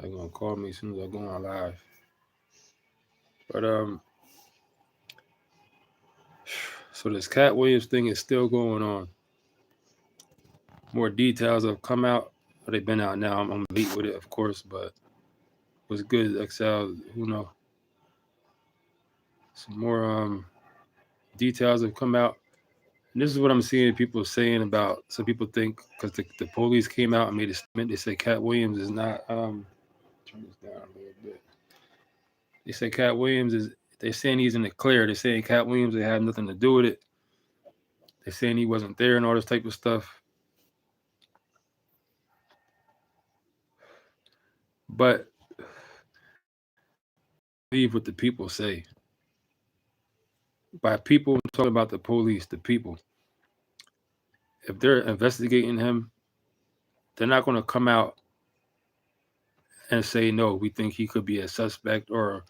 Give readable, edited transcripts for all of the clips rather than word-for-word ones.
They're gonna call me as soon as I go on live. But so this Katt Williams thing is still going on. More details have come out. They've been out now. I'm late with it, of course, but was good. Excel, who know? Some more details have come out. And this is what I'm seeing people saying about. Some people think because the police came out and made a statement. They say Katt Williams is not. Turn this down a little bit. They say Katt Williams is. They're saying he's in the clear. They're saying Katt Williams they had nothing to do with it. They're saying he wasn't there and all this type of stuff. But believe what the people say. By people, I'm talking about the police, the people. If they're investigating him, they're not going to come out and say, no, we think he could be a suspect or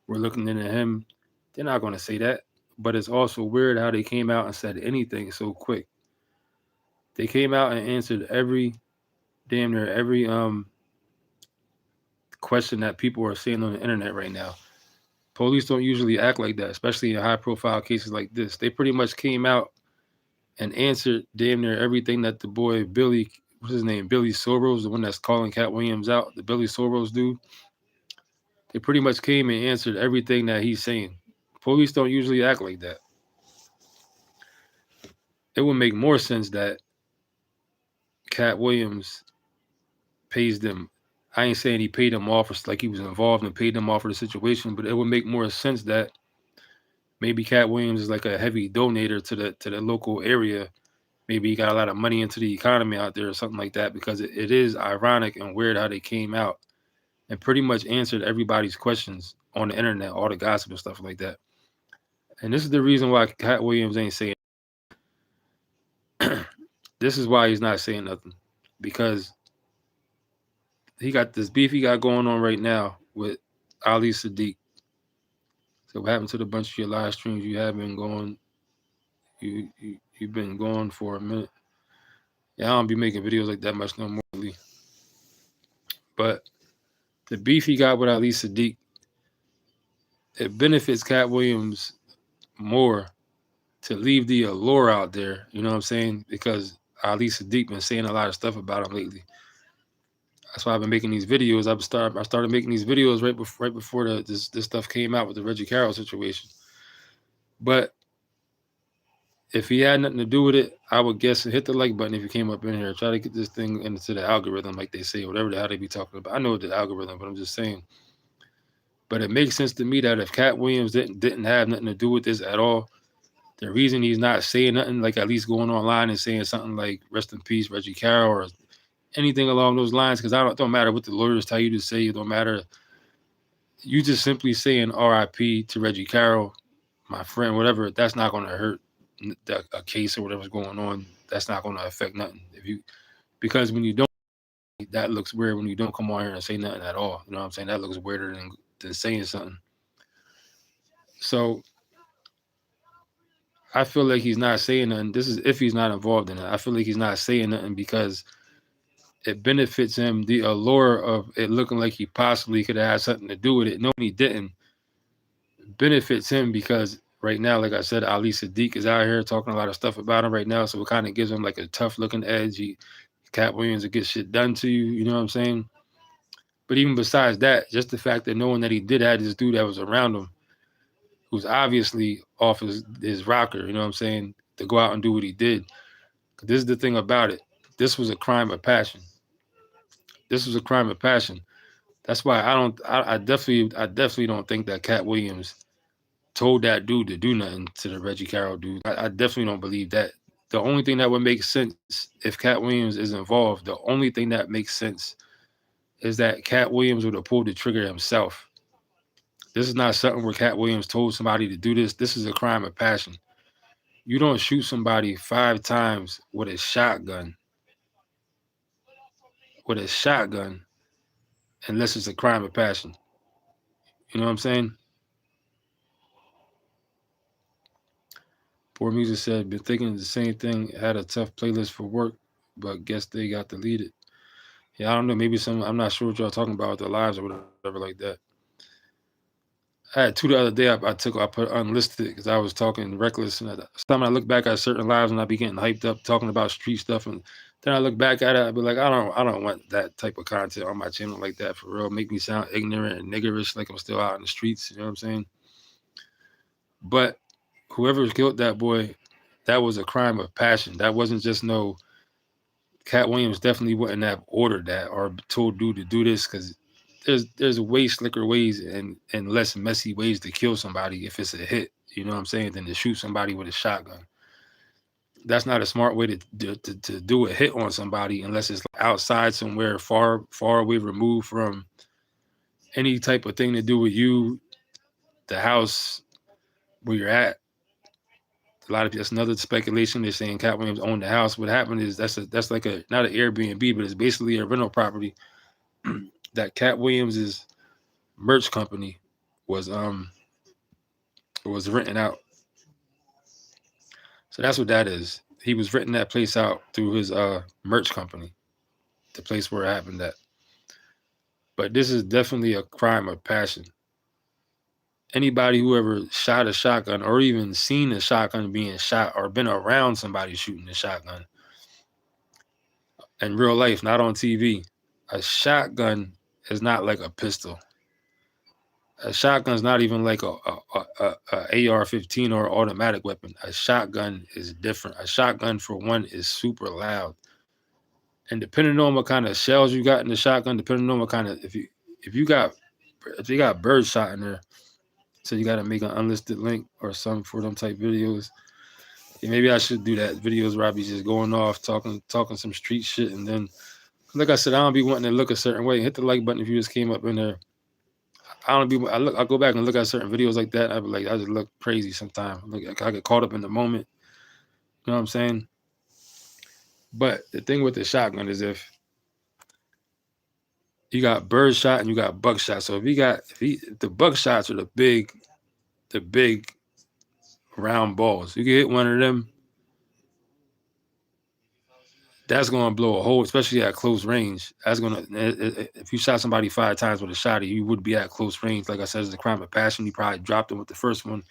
we're looking into him. They're not going to say that. But it's also weird how they came out and said anything so quick. They came out and answered damn near every question that people are saying on the internet right now. Police don't usually act like that, especially in high profile cases like this. They pretty much came out and answered damn near everything that the boy Billy, what's his name, Billy Soros, the one that's calling Katt Williams out, the Billy Soros dude. They pretty much came and answered everything that he's saying. Police don't usually act like that. It would make more sense that Katt Williams pays them. I ain't saying he paid them off like he was involved and paid them off for the situation, but it would make more sense that maybe Katt Williams is like a heavy donator to the local area. Maybe he got a lot of money into the economy out there or something like that, because it is ironic and weird how they came out and pretty much answered everybody's questions on the internet, all the gossip and stuff like that. And this is the reason why Katt Williams ain't saying this is why he's not saying nothing, because he got this beef he got going on right now with Ali Sadiq. So what happened to the bunch of your live streams you have been going? You've been going for a minute. Yeah, I don't be making videos like that much no more. But the beef he got with Ali Sadiq, it benefits Katt Williams more to leave the allure out there. You know what I'm saying? Because Ali Sadiq been saying a lot of stuff about him lately. That's why I've been making these videos. I started making these videos right before this stuff came out with the Reggie Carroll situation. But if he had nothing to do with it, I would guess hit the like button if you came up in here. Try to get this thing into the algorithm, like they say, whatever the hell they be talking about. I know the algorithm, but I'm just saying. But it makes sense to me that if Katt Williams didn't have nothing to do with this at all, the reason he's not saying nothing, like at least going online and saying something like "Rest in peace, Reggie Carroll" or anything along those lines, because don't matter what the lawyers tell you to say. It don't matter. You just simply saying "R.I.P." to Reggie Carroll, my friend, whatever. That's not going to hurt a case or whatever's going on. That's not going to affect nothing. Because when you don't, that looks weird. When you don't come on here and say nothing at all, you know what I'm saying? That looks weirder than saying something. So I feel like he's not saying nothing. This is if he's not involved in it. I feel like he's not saying nothing because it benefits him. The allure of it looking like he possibly could have had something to do with it. No, he didn't. Benefits him because right now, like I said, Ali Sadiq is out here talking a lot of stuff about him right now. So it kind of gives him like a tough looking edge. Katt Williams will get shit done to you. You know what I'm saying? But even besides that, just the fact that knowing that he did have this dude that was around him, who's obviously off his rocker, you know what I'm saying, to go out and do what he did. This is the thing about it. This was a crime of passion. This was a crime of passion. That's why I definitely don't think that Katt Williams told that dude to do nothing to the Reggie Carroll dude. I definitely don't believe that. The only thing that would make sense if Katt Williams is involved, the only thing that makes sense is that Katt Williams would have pulled the trigger himself. This is not something where Katt Williams told somebody to do this. This is a crime of passion. You don't shoot somebody 5 times with a shotgun. Unless it's a crime of passion. You know what I'm saying? Poor Music said, been thinking the same thing, had a tough playlist for work, but guess they got deleted. Yeah, I don't know. Maybe I'm not sure what y'all talking about with the lives or whatever like that. I had two the other day. I put unlisted because I was talking reckless. And sometimes I look back at certain lives and I be getting hyped up talking about street stuff. And then I look back at it, I be like, I don't want that type of content on my channel like that for real. Make me sound ignorant and niggerish like I'm still out in the streets. You know what I'm saying? But whoever killed that boy, that was a crime of passion. That wasn't just no. Katt Williams definitely wouldn't have ordered that or told dude to do this because there's way slicker ways and less messy ways to kill somebody if it's a hit. You know what I'm saying? Than to shoot somebody with a shotgun. That's not a smart way to do a hit on somebody unless it's outside somewhere far away removed from any type of thing to do with you, the house where you're at. A lot of that's another speculation. They're saying Katt Williams owned the house. What happened is that's like a not an Airbnb, but it's basically a rental property that Katt Williams's merch company was renting out. So that's what that is. He was renting that place out through his merch company, the place where it happened at. But this is definitely a crime of passion. Anybody who ever shot a shotgun or even seen a shotgun being shot or been around somebody shooting a shotgun in real life, not on TV, a shotgun is not like a pistol. A shotgun is not even like a AR-15 or automatic weapon. A shotgun is different. A shotgun, for one, is super loud. And depending on what kind of shells you got in the shotgun, depending on what kind of if you got bird shot in there, so you got to make an unlisted link or something for them type videos. Yeah, maybe I should do that. Videos where I be just going off talking some street shit, and then, like I said, I don't be wanting to look a certain way. Hit the like button if you just came up in there. I go back and look at certain videos like that. I be like, I just look crazy sometimes. Like I get caught up in the moment. You know what I'm saying? But the thing with the shotgun is if you got bird shot and you got buckshot. So if the buckshots are the big round balls. You can hit one of them. That's gonna blow a hole, especially at close range. If you shot somebody 5 times with a shotty, you would be at close range. Like I said, it's a crime of passion. You probably dropped him with the first one,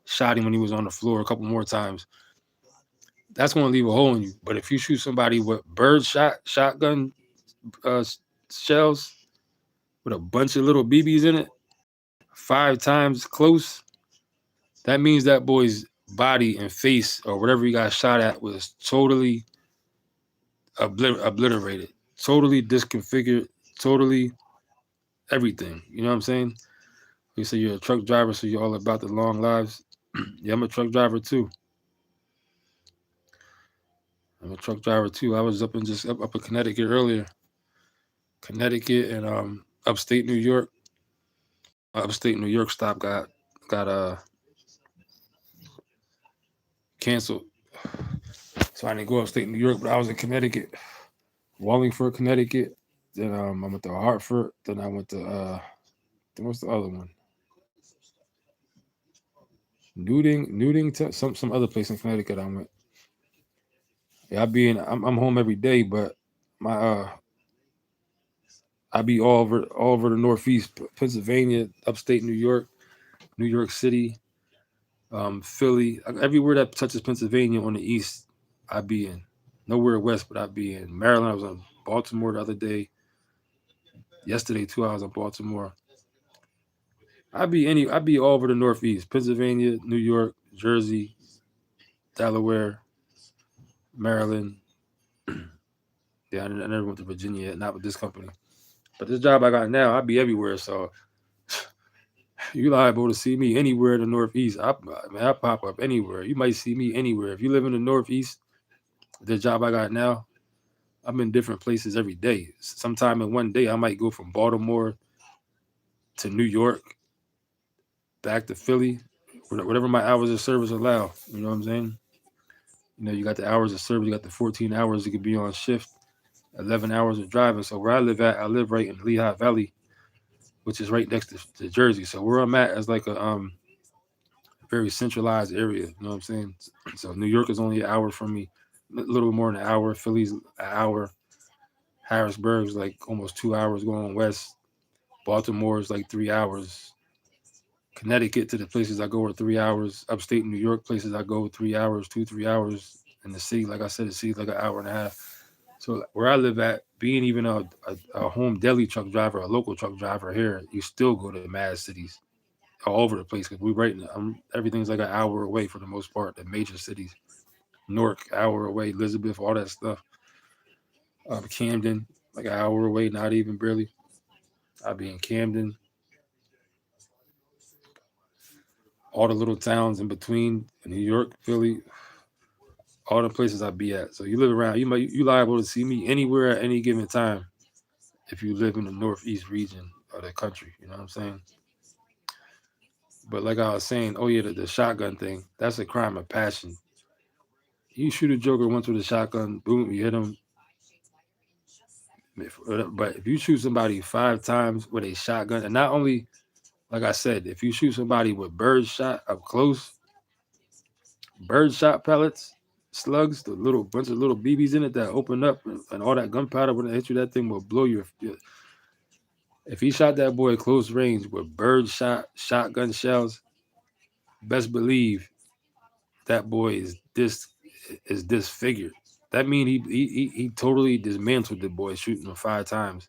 shot him when he was on the floor a couple more times. That's gonna leave a hole in you. But if you shoot somebody with shotgun shells with a bunch of little BBs in it, 5 times close, that means that boy's body and face or whatever he got shot at was totally obliterated, totally disconfigured, totally everything. You know what I'm saying? You say you're a truck driver, so you're all about the long lives. Yeah, I'm a truck driver too. I was up in Connecticut earlier. Connecticut and upstate New York. Upstate New York stop got canceled. So I didn't go upstate New York, but I was in Connecticut. Wallingford, Connecticut. Then I went to Hartford. Then I went to what's the other one? Newting, some other place in Connecticut I went. Yeah, I'm home every day, but my I be all over the Northeast, Pennsylvania, upstate New York City, Philly, everywhere that touches Pennsylvania on the east, I be in. Nowhere west, but I be in Maryland. I was on Baltimore the other day. Yesterday, 2 hours on Baltimore. I be all over the Northeast, Pennsylvania, New York, Jersey, Delaware, Maryland. Yeah, I never went to Virginia yet, not with this company. But this job I got now, I be everywhere. So you liable to see me anywhere in the Northeast. I pop up anywhere. You might see me anywhere. If you live in the Northeast, the job I got now, I'm in different places every day. Sometime in one day, I might go from Baltimore to New York, back to Philly, whatever my hours of service allow. You know what I'm saying? You know, you got the hours of service, you got the 14 hours you could be on shift, 11 hours of driving. So where I live right in Lehigh Valley, which is right next to Jersey. So where I'm at is like a very centralized area. You know what I'm saying? So New York is only an hour from me, a little more than an hour. Philly's an hour. Harrisburg's like almost 2 hours going west. Baltimore is like 3 hours. Connecticut to the places I go are 3 hours. Upstate New York places I go 3 hours, 2 3 hours. And the city, like I said, the city's like an hour and a half. So where I live at, being even a home deli truck driver, a local truck driver here, you still go to mad cities all over the place because we right now, everything's like an hour away for the most part. The major cities, Newark, hour away, Elizabeth, all that stuff. Camden, like an hour away, not even barely. I'll be in Camden, all the little towns in between, New York, Philly, all the places I be at. So you live around, you liable to see me anywhere at any given time if you live in the northeast region of the country. You know what I'm saying? But like I was saying, oh yeah, the shotgun thing, that's a crime of passion. You shoot a joker once with a shotgun, boom, you hit him. But if you shoot somebody 5 times with a shotgun, and not only, like I said, if you shoot somebody with bird shot up close, bird shot pellets, slugs, the little bunch of little BBs in it that open up and all that gunpowder when it hits you, that thing will blow your. If he shot that boy at close range with bird shot shotgun shells, best believe that boy is disfigured. That means he totally dismantled the boy shooting him 5 times,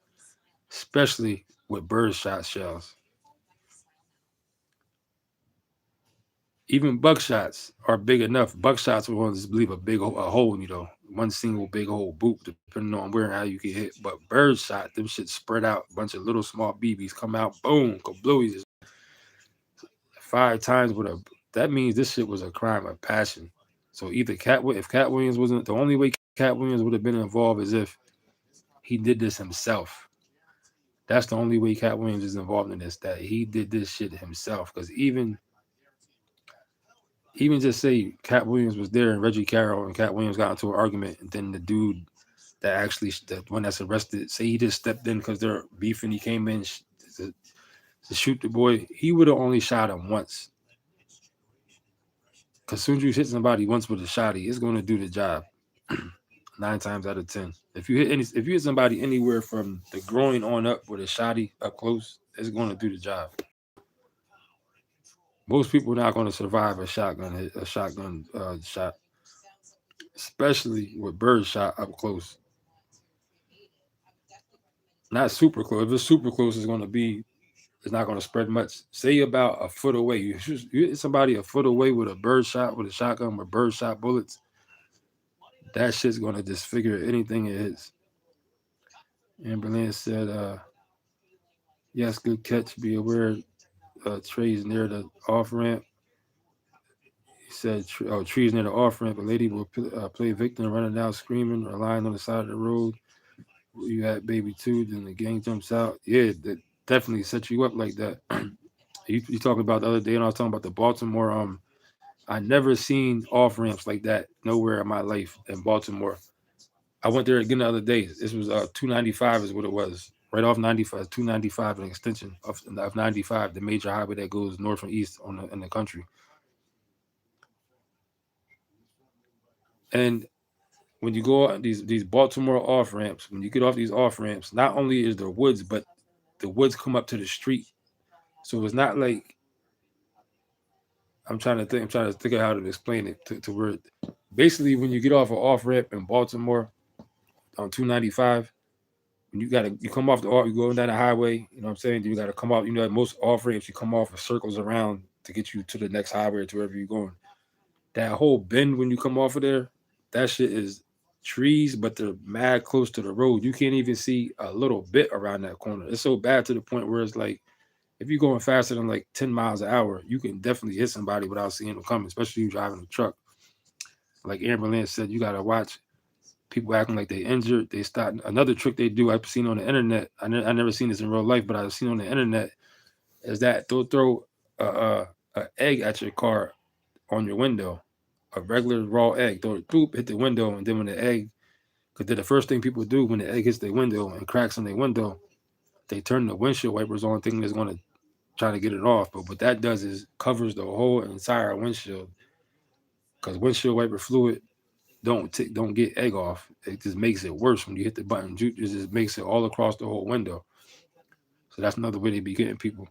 especially with bird shot shells. Even buckshots are big enough. Buckshots will want to leave a hole in you though. One single big hole, boop, depending on where and how you get hit. But bird shot, them shit spread out. A bunch of little small BBs come out, boom, kablooey. 5 times with a. That means this shit was a crime of passion. So either if Katt Williams wasn't the only way Katt Williams would have been involved is if he did this himself. That's the only way Katt Williams is involved in this. That he did this shit himself. Because even just say Katt Williams was there and Reggie Carroll and Katt Williams got into an argument, and then the dude that actually the one that's arrested, say he just stepped in because they're beefing, he came in to shoot the boy, he would have only shot him once. Because as soon as you hit somebody once with a shotty, it's going to do the job. 9 times out of 10. If you hit somebody anywhere from the groin on up with a shotty up close, it's going to do the job. Most people are not going to survive a shotgun shot, especially with bird shot up close. Not super close. If it's super close, it's not going to spread much. Say about a foot away. You hit somebody a foot away with a bird shot, with a shotgun, with bird shot bullets. That shit's going to disfigure anything it is. Amber Lynn said, yes, good catch. Be aware trees near the off ramp. He said, trees near the off ramp. A lady will play victim, running down screaming or lying on the side of the road. You had baby too, then the gang jumps out. Yeah, that definitely set you up like that. you talking about the other day, and I was talking about the Baltimore. I never seen off ramps like that nowhere in my life in Baltimore. I went there again the other day. This was 295 is what it was. Right off 95, 295, an extension of 95, the major highway that goes north and east in the country. And when you go on these Baltimore off ramps, when you get off these off ramps, not only is there woods, but the woods come up to the street. So it's not like I'm trying to think of how to explain it to where basically when you get off an off ramp in Baltimore on 295, when you come off you go down the highway, you know what I'm saying? You gotta come off, most off ramps you come off of circles around to get you to the next highway or to wherever you're going. That whole bend when you come off of there, that shit is trees, but they're mad close to the road. You can't even see a little bit around that corner. It's so bad to the point where it's like if you're going faster than like 10 miles an hour, you can definitely hit somebody without seeing them coming, especially you driving a truck. Like Amber Lynn said, you gotta watch people acting like they injured. They start another trick they do. I've seen on the internet. I never seen this in real life, but I've seen on the internet is that they'll throw a egg at your car on your window, a regular raw egg. Throw it, boop, hit the window, and then when the egg, because the first thing people do when the egg hits their window and cracks on their window, they turn the windshield wipers on, thinking it's going to trying to get it off. But what that does is covers the whole entire windshield, because windshield wiper fluid don't get egg off. It just makes it worse when you hit the button. It just makes it all across the whole window. So that's another way they be getting people.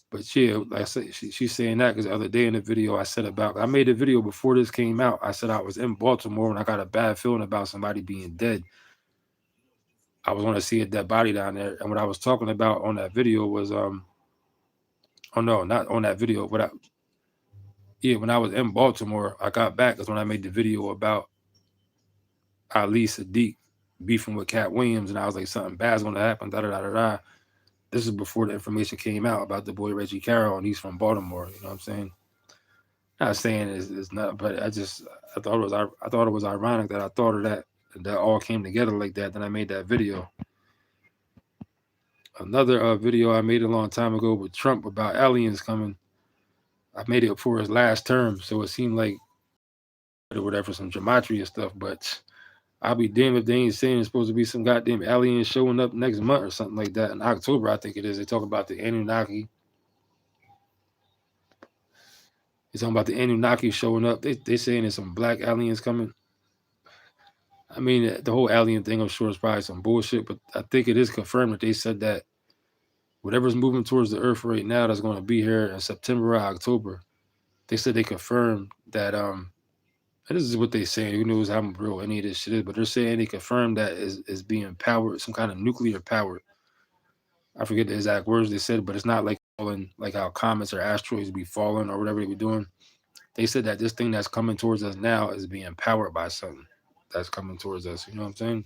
But yeah, like I said, she's saying that because the other day in the video I made a video before this came out. I said I was in Baltimore and I got a bad feeling about somebody being dead. I was going to see a dead body down there, and what I was talking about on that video was oh no, not on that video. When I was in Baltimore, I got back. That's when I made the video about Ali Sadiq beefing with Katt Williams, and I was like, something bad's going to happen. Da da da da da. This is before the information came out about the boy Reggie Carroll, and he's from Baltimore. You know what I'm saying? Not saying it's not, but I thought it was ironic that I thought of that all came together like that. Then I made that video. Another video I made a long time ago with Trump about aliens coming. I made it for his last term, so it seemed like or whatever, some gematria and stuff. But I'll be damned if they ain't saying it's supposed to be some goddamn aliens showing up next month or something like that in October. I think it is. They talk about the Anunnaki. They're talking about the Anunnaki showing up. They saying there's some black aliens coming. I mean, the whole alien thing, I'm sure, is probably some bullshit, but I think it is confirmed that they said that whatever's moving towards the Earth right now that's going to be here in September or October, they said they confirmed that, and this is what they saying, who knows how real any of this shit is, but they're saying they confirmed that is being powered, some kind of nuclear powered. I forget the exact words they said, but it's not like falling, like how comets or asteroids be falling or whatever they be doing. They said that this thing that's coming towards us now is being powered by something that's coming towards us. You know what I'm saying?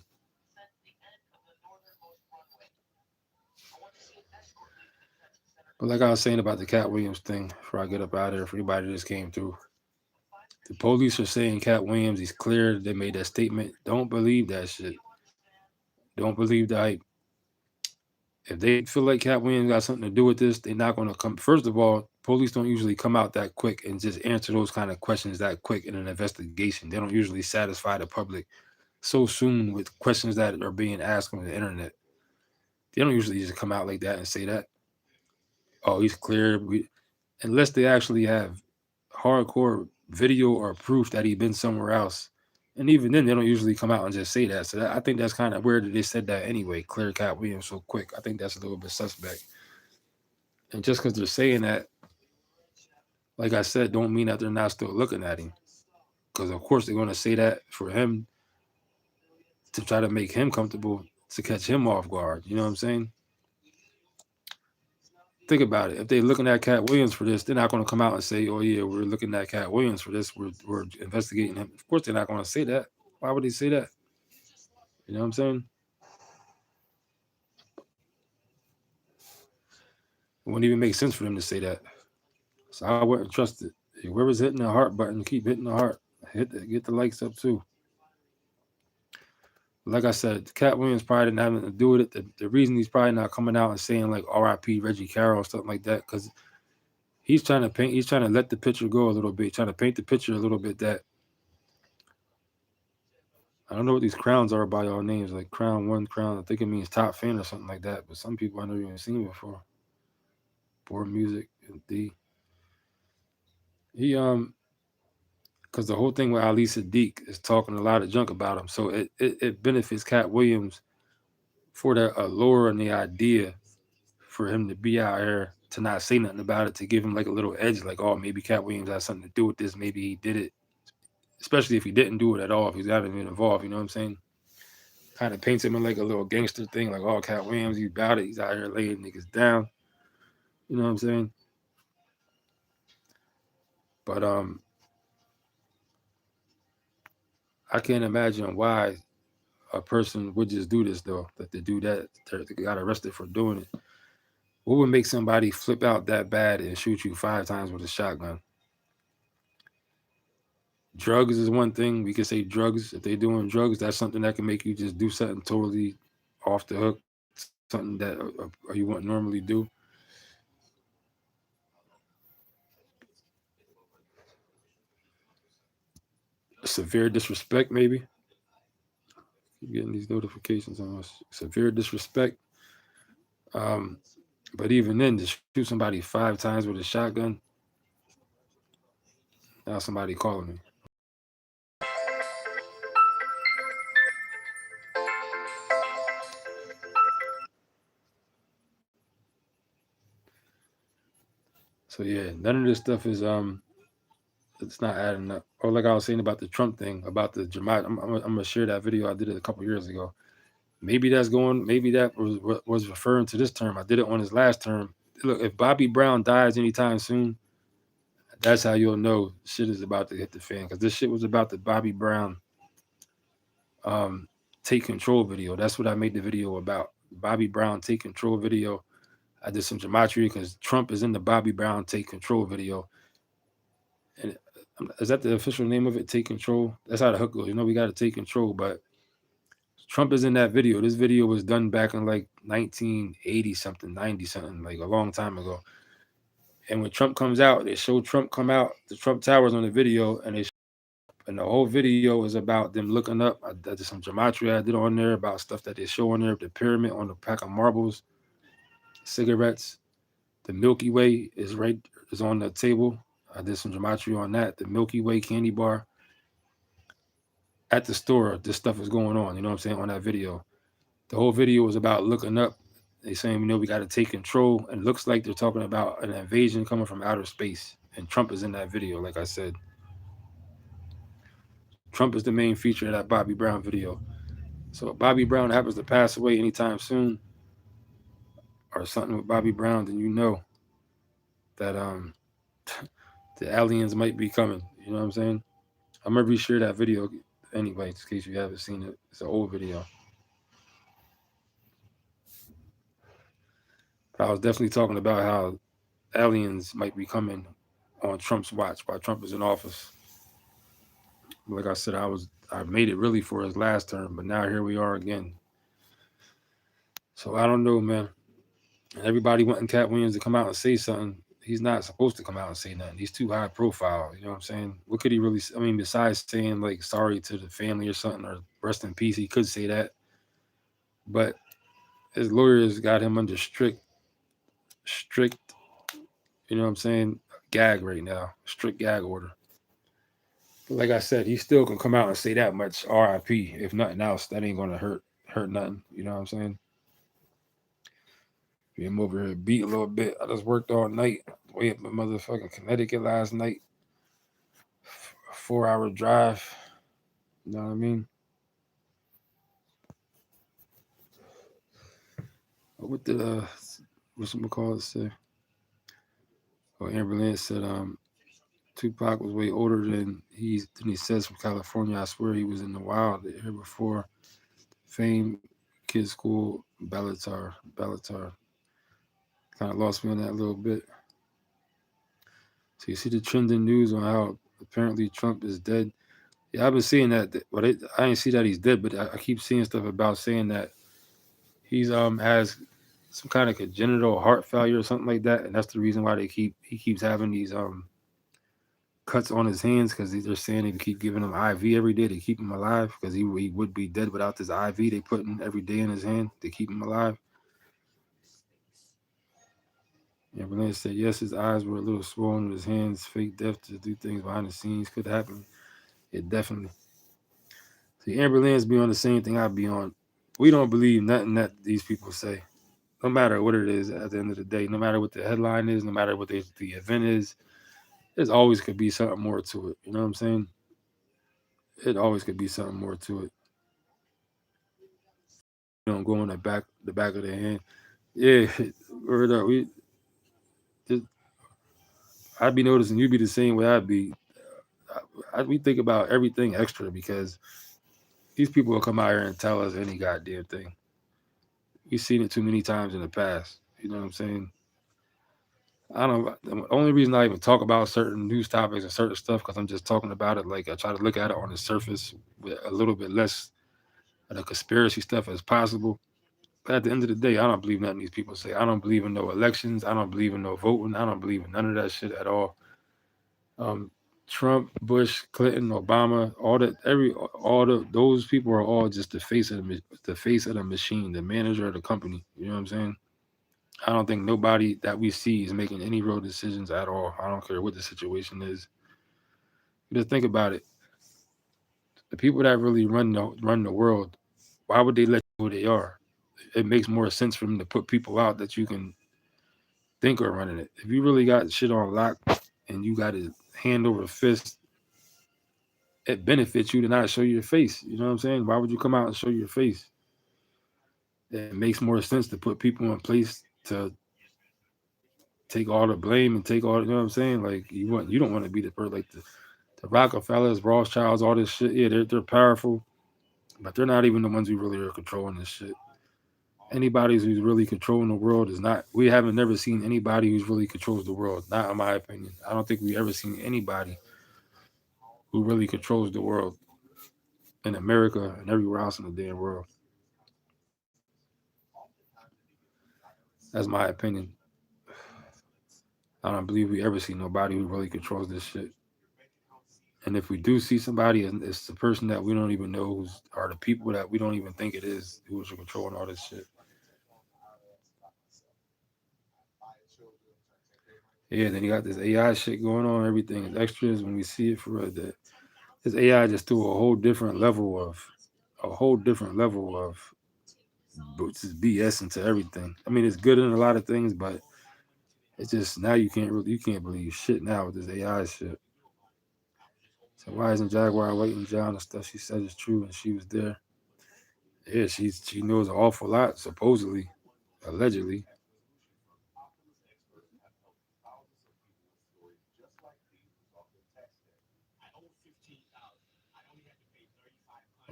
But like I was saying about the Katt Williams thing, before I get up out of here, for anybody that just came through, the police are saying Katt Williams, he's cleared. They made that statement. Don't believe that shit. Don't believe the hype. If they feel like Katt Williams got something to do with this, they're not going to come. First of all, police don't usually come out that quick and just answer those kind of questions that quick in an investigation. They don't usually satisfy the public so soon with questions that are being asked on the internet. They don't usually just come out like that and say that, oh, he's clear. Unless they actually have hardcore video or proof that he's been somewhere else. And even then, they don't usually come out and just say that. So I think that's kind of weird that they said that anyway, clear Katt Williams so quick. I think that's a little bit suspect. And just because they're saying that, like I said, don't mean that they're not still looking at him. Because, of course, they're going to say that for him to try to make him comfortable, to catch him off guard. You know what I'm saying? Think about it. If they're looking at Katt Williams for this, they're not going to come out and say, oh, yeah, we're looking at Katt Williams for this. We're investigating him. Of course, they're not going to say that. Why would they say that? You know what I'm saying? It wouldn't even make sense for them to say that. So I wouldn't trust it. Whoever's hitting the heart button, keep hitting the heart. Get the likes up too. Like I said, Katt Williams probably didn't have nothing to do with it. The reason he's probably not coming out and saying like R.I.P. Reggie Carroll or something like that, because he's trying to let the picture go a little bit, trying to paint the picture a little bit that I don't know what these crowns are by y'all names, like Crown 1, Crown, I think it means top fan or something like that, but some people I never even seen before. Board music and he because the whole thing with Ali Sadiq is talking a lot of junk about him. So it benefits Katt Williams for that allure and the idea for him to be out here to not say nothing about it, to give him like a little edge, like, oh, maybe Katt Williams has something to do with this. Maybe he did it, especially if he didn't do it at all, if he's not even involved. You know what I'm saying? Kind of paints him in like a little gangster thing, like, oh, Katt Williams, he's about it. He's out here laying niggas down. You know what I'm saying? But I can't imagine why a person would just do this though. That they do that, they got arrested for doing it. What would make somebody flip out that bad and shoot you 5 times with a shotgun? Drugs is one thing. We could say drugs. If they're doing drugs, that's something that can make you just do something totally off the hook, something that you wouldn't normally do. Severe disrespect, maybe. Keep getting these notifications on us. Severe disrespect. Um, But even then, to shoot somebody 5 times with a shotgun, now somebody calling me. So yeah, none of this stuff is it's not adding up. Or like I was saying about the Trump thing, about the dramatic. I'm gonna share that video I did it a couple years ago. Maybe that's going. Maybe that was referring to this term. I did it on his last term. Look, if Bobby Brown dies anytime soon, that's how you'll know shit is about to hit the fan. Because this shit was about the Bobby Brown um, take control video. That's what I made the video about. Bobby Brown take control video. I did some gematria because Trump is in the Bobby Brown take control video. And is that the official name of it? Take control. That's how the hook goes. You know, we got to take control. But Trump is in that video. This video was done back in like 1980 something, 90 something, like a long time ago. And when Trump comes out, they show Trump come out, the Trump Towers on the video, and the whole video is about them looking up. I did some gematria I did on there about stuff that they show on there, the pyramid on the pack of marbles, cigarettes. The Milky Way is on the table. I did some gematria on that. The Milky Way candy bar at the store. This stuff is going on. You know what I'm saying on that video. The whole video was about looking up. They saying we got to take control, and it looks like they're talking about an invasion coming from outer space. And Trump is in that video, like I said. Trump is the main feature of that Bobby Brown video. So if Bobby Brown happens to pass away anytime soon, or something with Bobby Brown, then you know that the aliens might be coming. You know what I'm saying? I'm gonna reshare that video anyway, in case you haven't seen it. It's an old video. But I was definitely talking about how aliens might be coming on Trump's watch while Trump is in office. Like I said, I made it really for his last term, but now here we are again. So I don't know, man. Everybody wanting Katt Williams to come out and say something. He's not supposed to come out and say nothing. He's too high profile. You know what I'm saying? What could he really? I mean, besides saying like sorry to the family or something or rest in peace, he could say that. But his lawyers got him under strict. You know what I'm saying? Gag right now, strict gag order. But like I said, he still can come out and say that much. R.I.P. If nothing else, that ain't gonna hurt nothing. You know what I'm saying? I'm over here beat a little bit. I just worked all night, way up in motherfucking Connecticut last night. A 4-hour drive. You know what I mean? What did what's it called say? Oh, Amber Lynn said Tupac was way older than he says from California. I swear he was in the wild here before. Fame, Kid School, Bellatar. Kind of lost me on that a little bit. So you see the trending news on how apparently Trump is dead. Yeah, I've been seeing that, but I didn't see that he's dead. But I keep seeing stuff about saying that he's has some kind of congenital heart failure or something like that, and that's the reason why he keeps having these cuts on his hands because they're saying they keep giving him IV every day to keep him alive because he would be dead without this IV they put in every day in his hand to keep him alive. And Berlin said yes, his eyes were a little swollen, his hands fake death to do things behind the scenes could happen. It definitely. See, Amber Lynn's be on the same thing I be on. We don't believe nothing that these people say, no matter what it is. At the end of the day, no matter what the headline is, no matter what the event is, there's always could be something more to it. You know what I'm saying? It always could be something more to it. You don't go in the back of the hand. Yeah, word up. I'd be noticing you be the same way I'd be. We think about everything extra because these people will come out here and tell us any goddamn thing. We've seen it too many times in the past. You know what I'm saying? I don't. The only reason I even talk about certain news topics and certain stuff because I'm just talking about it. Like I try to look at it on the surface with a little bit less of the conspiracy stuff as possible. But at the end of the day, I don't believe nothing these people say. I don't believe in no elections. I don't believe in no voting. I don't believe in none of that shit at all. Um, Trump, Bush, Clinton, Obama, those people are all just the face of the machine, the manager of the company. You know what I'm saying? I don't think nobody that we see is making any real decisions at all. I don't care what the situation is. Just think about it. The people that really run the world, why would they let you know who they are? It makes more sense for them to put people out that you can think are running it. If you really got shit on lock and you got it hand over fist, it benefits you to not show your face. You know what I'm saying? Why would you come out and show your face? It makes more sense to put people in place to take all the blame and take all. You know what I'm saying? Like you don't want to be the first. Like the Rockefellers, Rothschilds, all this shit. Yeah, they're powerful, but they're not even the ones who really are controlling this shit. Anybody who's really controlling the world is not. We haven't never seen anybody who's really controls the world. Not in my opinion. I don't think we ever seen anybody who really controls the world in America and everywhere else in the damn world. That's my opinion. I don't believe we ever see nobody who really controls this shit. And if we do see somebody, and it's the person that we don't even know who's, or the people that we don't even think it is who's controlling all this shit. Yeah, then you got this AI shit going on. Everything is extras when we see it for real. This AI just threw a whole different level of just BS into everything. I mean, it's good in a lot of things, but it's just now you can't believe shit now with this AI shit. So why isn't Jaguar waiting John and stuff she said is true and she was there? Yeah, she knows an awful lot, supposedly, allegedly.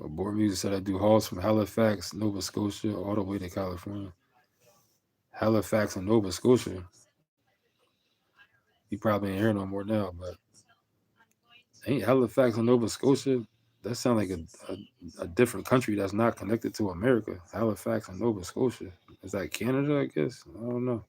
Board Music said I do hauls from Halifax, Nova Scotia, all the way to California. Halifax and Nova Scotia. You probably ain't hear no more now, but ain't Halifax and Nova Scotia? That sounds like a different country that's not connected to America. Halifax and Nova Scotia. Is that Canada, I guess? I don't know.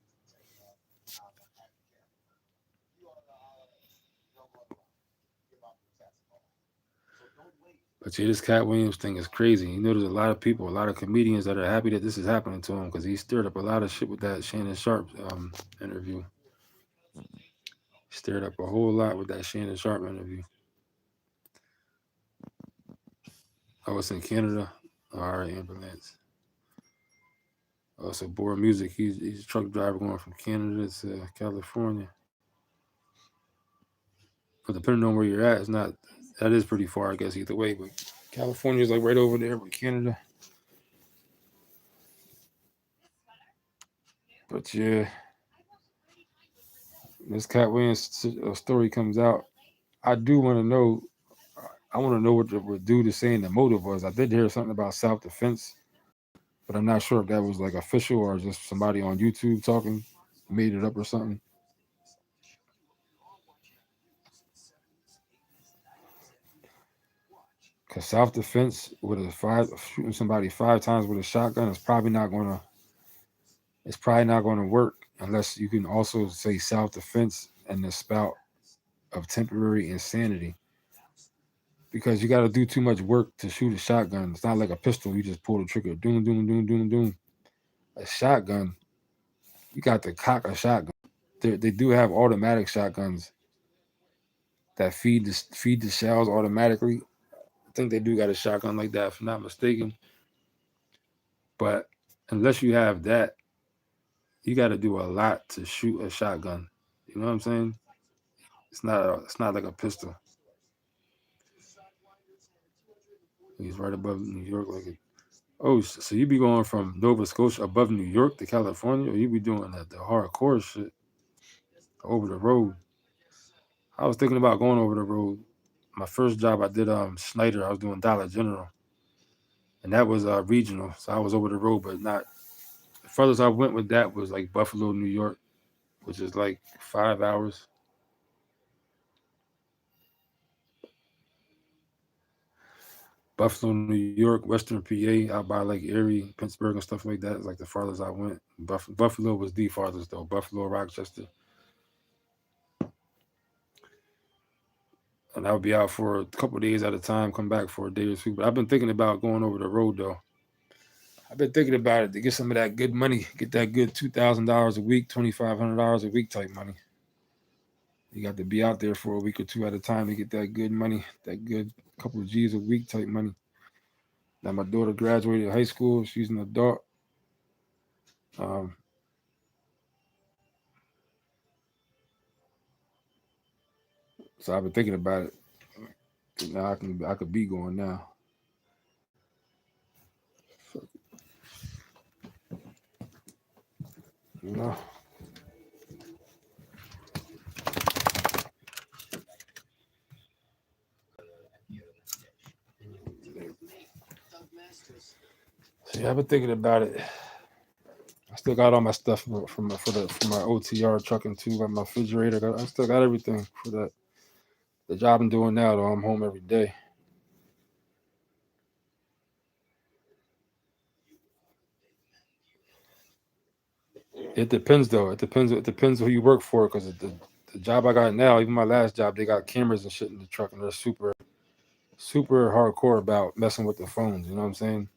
But yeah, this Katt Williams thing is crazy. You know, there's a lot of people, a lot of comedians that are happy that this is happening to him because he stirred up a lot of shit with that Shannon Sharp interview. Stirred up a whole lot with that Shannon Sharp interview. Oh, it's in Canada. All right, ambulance. Also, Board Music. He's a truck driver going from Canada to California. But depending on where you're at, it's not. That is pretty far, I guess, either way. But California's like right over there with Canada. But yeah, this Katt Williams story comes out. I do want to know. I want to know what the dude is saying the motive was. I did hear something about self defense, but I'm not sure if that was like official or just somebody on YouTube talking, made it up or something. Cause self defense with a five shooting somebody 5 times with a shotgun is probably not gonna. It's probably not gonna work unless you can also say self defense and the spout of temporary insanity. Because you got to do too much work to shoot a shotgun. It's not like a pistol. You just pull the trigger, doom, doom, doom, doom, doom. A shotgun, you got to cock a shotgun. They do have automatic shotguns that feed the shells automatically. I think they do got a shotgun like that, if I'm not mistaken. But unless you have that, you got to do a lot to shoot a shotgun. You know what I'm saying? It's not like a pistol. He's right above New York, like it. Oh, so you be going from Nova Scotia above New York to California, or you be doing the hardcore shit over the road? I was thinking about going over the road. My first job, I did Schneider. I was doing Dollar General, and that was regional, so I was over the road, but not. The furthest I went with that was like Buffalo, New York, which is like 5 hours. Buffalo, New York, Western PA, out by like Erie, Pittsburgh, and stuff like that. It's like the farthest I went. Buffalo was the farthest though. Buffalo, Rochester, and I would be out for a couple of days at a time, come back for a day or two. But I've been thinking about going over the road though. I've been thinking about it to get some of that good money, get that good $2,000 a week, $2,500 a week type money. You got to be out there for a week or two at a time to get that good money, that good couple of G's a week type money. Now my daughter graduated high school. She's an adult. Um, so I've been thinking about it. Now I could be going now. You know. So yeah, I've been thinking about it. I still got all my stuff for my OTR trucking too, like my refrigerator. I still got everything for that. The job I'm doing now, though, I'm home every day. It depends, though. It depends. It depends who you work for, because the job I got now, even my last job, they got cameras and shit in the truck, and they're super hardcore about messing with the phones. You know what I'm saying?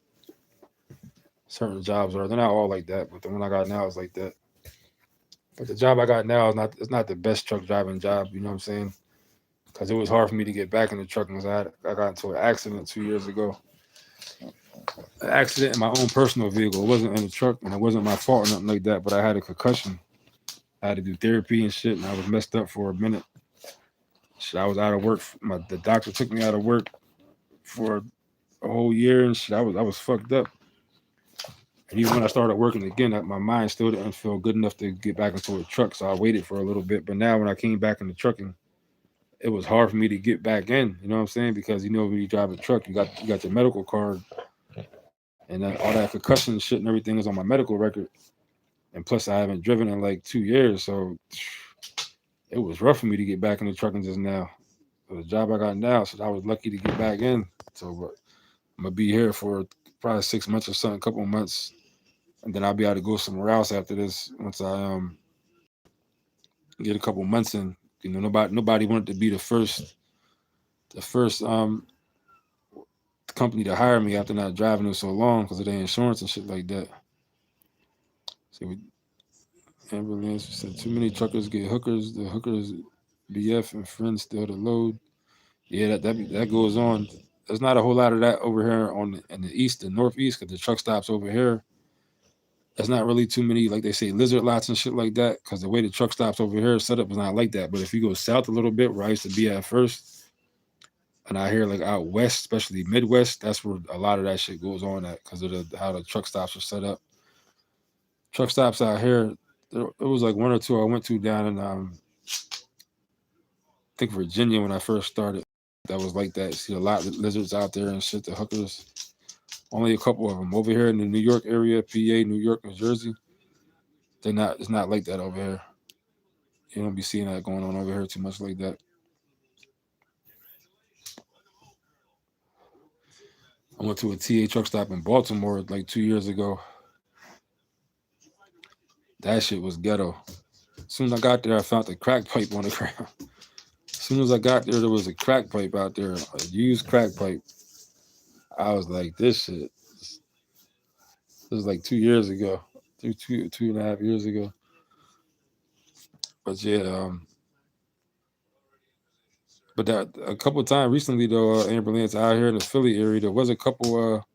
Certain jobs are. They're not all like that, but the one I got now is like that. But the job I got now is not. It's not the best truck driving job. You know what I'm saying? Because it was hard for me to get back in the truck, because I got into an accident 2 years ago. An accident in my own personal vehicle. It wasn't in the truck, and it wasn't my fault or nothing like that. But I had a concussion. I had to do therapy and shit, and I was messed up for a minute. Shit, I was out of work. The doctor took me out of work for a whole year and shit. I was fucked up. And even when I started working again, my mind still didn't feel good enough to get back into a truck. So I waited for a little bit. But now when I came back into trucking, it was hard for me to get back in. You know what I'm saying? Because when you drive a truck, you got your medical card, and all that concussion shit and everything is on my medical record. And plus, I haven't driven in like 2 years, so it was rough for me to get back into trucking just now. The job I got now, so I was lucky to get back in. So I'm gonna be here for probably 6 months or something, a couple of months, and then I'll be able to go somewhere else after this once I get a couple of months in. Nobody wanted to be the first company to hire me after not driving it so long because of their insurance and shit like that. So ambulance said too many truckers get hookers. The hookers, BF and friends still to load. Yeah, that goes on. There's not a whole lot of that over here in the east and northeast, because the truck stops over here. There's not really too many, like they say, lizard lots and shit like that, because the way the truck stops over here set up is not like that. But if you go south a little bit, where I used to be at first, and I hear like out west, especially Midwest, that's where a lot of that shit goes on at, because of how the truck stops are set up. Truck stops out here, there was like one or two I went to down in I think Virginia when I first started. That was like that. You see a lot of lizards out there and shit. The hookers, only a couple of them over here in the New York area, PA, New York, New Jersey. It's not like that over here. You don't be seeing that going on over here too much like that. I went to a TA truck stop in Baltimore like 2 years ago. That shit was ghetto. As soon as I got there, I found the crack pipe on the ground. As soon as I got there was a crack pipe out there, a used crack pipe. I was like, this shit. This was like 2 years ago, two and a half years ago. But yeah, but that a couple of times recently though, ambulance out here in the Philly area, there was a couple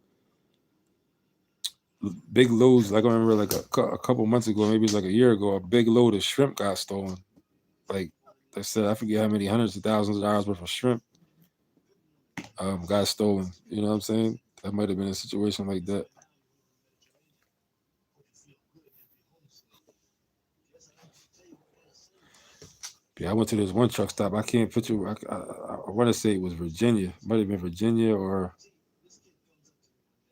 big loads. Like I remember, like a couple months ago, maybe it's like a year ago, a big load of shrimp got stolen. Like they said, I forget how many hundreds of thousands of dollars worth of shrimp got stolen. You know what I'm saying? That might have been a situation like that. Yeah, I went to this one truck stop. I can't picture. I want to say it was Virginia. Might have been Virginia or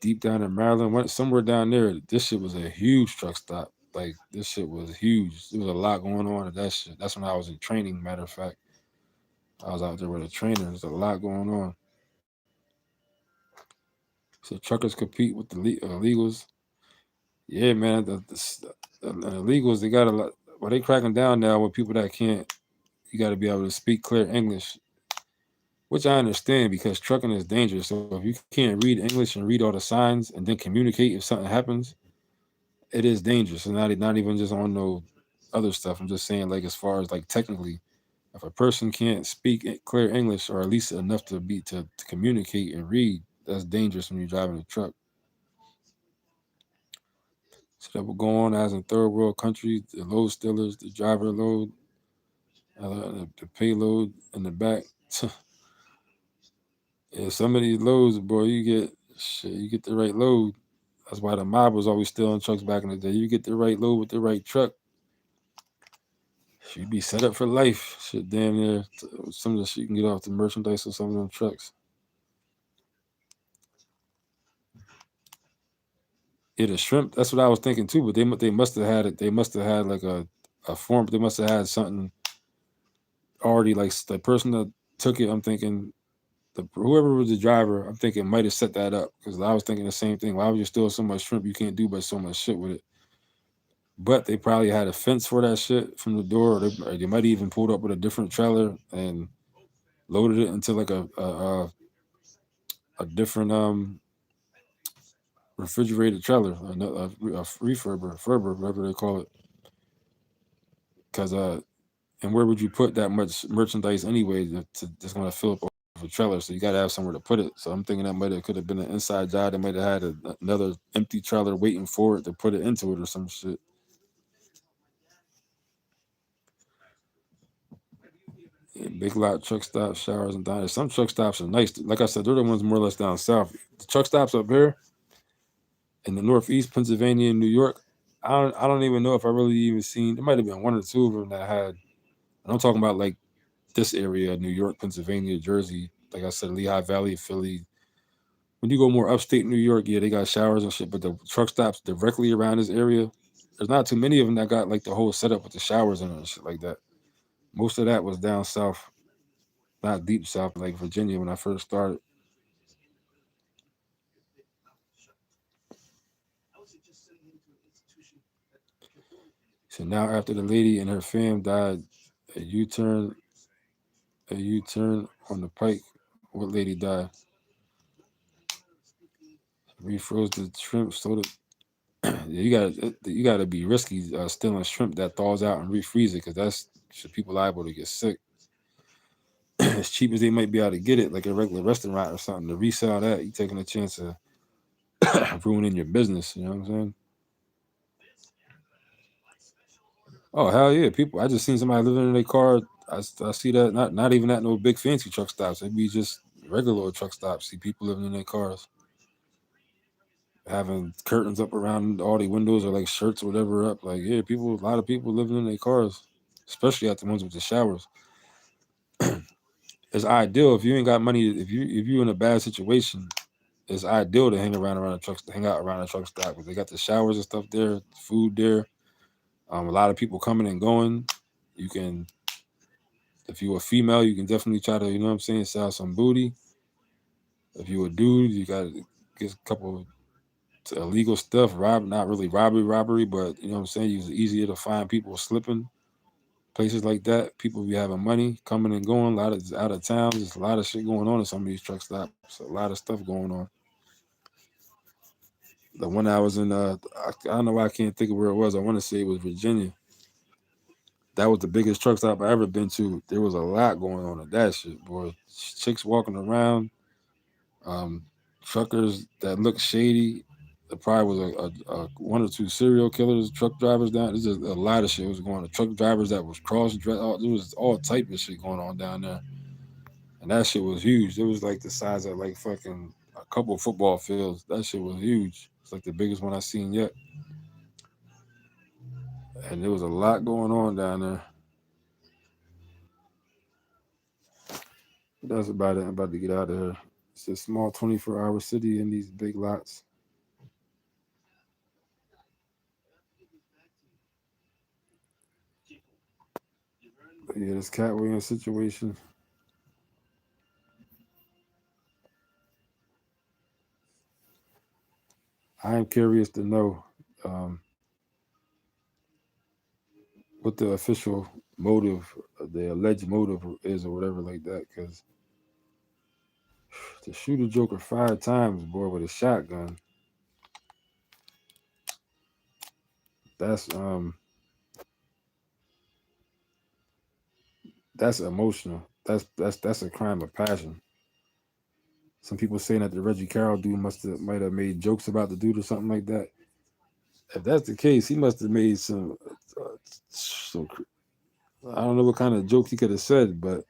deep down in Maryland. Somewhere down there. This shit was a huge truck stop. Like this shit was huge. There was a lot going on at that shit. That's when I was in training. Matter of fact, I was out there with a trainer. There's a lot going on. So truckers compete with the illegals. Yeah, man. The illegals, they got a lot. Well, they cracking down now with people that can't. You got to be able to speak clear English. which I understand because trucking is dangerous. So if you can't read English and read all the signs and then communicate if something happens, it is dangerous. And not even just on no other stuff. I'm just saying, like, as far as like technically, if a person can't speak clear English or at least enough to communicate and read, that's dangerous when you're driving a truck. So that will go on as in third world countries, the load stillers, the driver load, the payload in the back. Yeah, some of these loads, boy, you get the right load. That's why the mob was always stealing trucks back in the day. You get the right load with the right truck, you'd be set up for life. Shit, damn near some of the shit you can get off the merchandise or some of them trucks. Yeah, the shrimp. That's what I was thinking too. But they must have had it. They must have had like a form. They must have had something already. Like the person that took it, I'm thinking whoever was the driver, I'm thinking might have set that up because I was thinking the same thing. Why would you steal so much shrimp? You can't do but so much shit with it. But they probably had a fence for that shit from the door. Or they might even pulled up with a different trailer and loaded it into like a different refrigerated trailer, a refurber, whatever they call it. Because and where would you put that much merchandise anyway that's going to fill up a trailer? So you got to have somewhere to put it. So I'm thinking that could have been an inside job. They might have had another empty trailer waiting for it to put it into it or some shit. Yeah, big lot truck stops, showers, and diners. Some truck stops are nice. Like I said, they're the ones more or less down south. The truck stops up here in the Northeast, Pennsylvania, and New York. I don't even know if I really even seen. There might have been one or two of them that had. And I'm talking about like this area, New York, Pennsylvania, Jersey. Like I said, Lehigh Valley, Philly. When you go more upstate New York, yeah, they got showers and shit. But the truck stops directly around this area, there's not too many of them that got like the whole setup with the showers in it and shit like that. Most of that was down south, not deep south, like Virginia when I first started. So now after the lady and her fam died, a U-turn, a U-turn on the pike. What lady died? Refroze the shrimp, soda. You gotta be risky stealing shrimp that thaws out and refreeze it because that's shit, people liable to get sick. As cheap as they might be able to get it, like a regular restaurant or something, to resell that, you taking a chance of ruining your business. You know what I'm saying? Oh hell yeah, people! I just seen somebody living in their car. I see that not even at no big fancy truck stops. It'd be just regular old truck stops. See people living in their cars, having curtains up around all the windows or like shirts or whatever up. Like yeah, a lot of people living in their cars, especially at the ones with the showers. It's ideal if you ain't got money. If you in a bad situation, it's ideal to hang the trucks, to hang out around the truck stop because they got the showers and stuff there, food there. A lot of people coming and going. You can, if you're a female, you can definitely try to, you know what I'm saying, sell some booty. If you're a dude, you got to get a couple of illegal stuff, not really robbery, but you know what I'm saying. It's easier to find people slipping places like that. People be having money coming and going. A lot of out of town. There's a lot of shit going on in some of these truck stops. A lot of stuff going on. The one I was in, I don't know why I can't think of where it was. I want to say it was Virginia. That was the biggest truck stop I ever been to. There was a lot going on at that shit, boy. Chicks walking around, um, truckers that looked shady. There probably was a one or two serial killers, truck drivers down. There's just a lot of shit was going on. Truck drivers that was cross dress. There was all type of shit going on down there, and that shit was huge. It was like the size of like fucking a couple football fields. That shit was huge. It's like the biggest one I seen yet, and there was a lot going on down there. That's about it. I'm about to get out of here. It's a small 24-hour city in these big lots. But yeah, this Katt Williams situation. I am curious to know um, what the official motive, the alleged motive is, or whatever like that. Because To shoot a Joker 5 times, boy, with a shotgun. That's emotional. That's a crime of passion. Some people saying that the Reggie Carroll dude might have made jokes about the dude or something like that. If that's the case, he must have made some. I don't know what kind of joke he could have said, but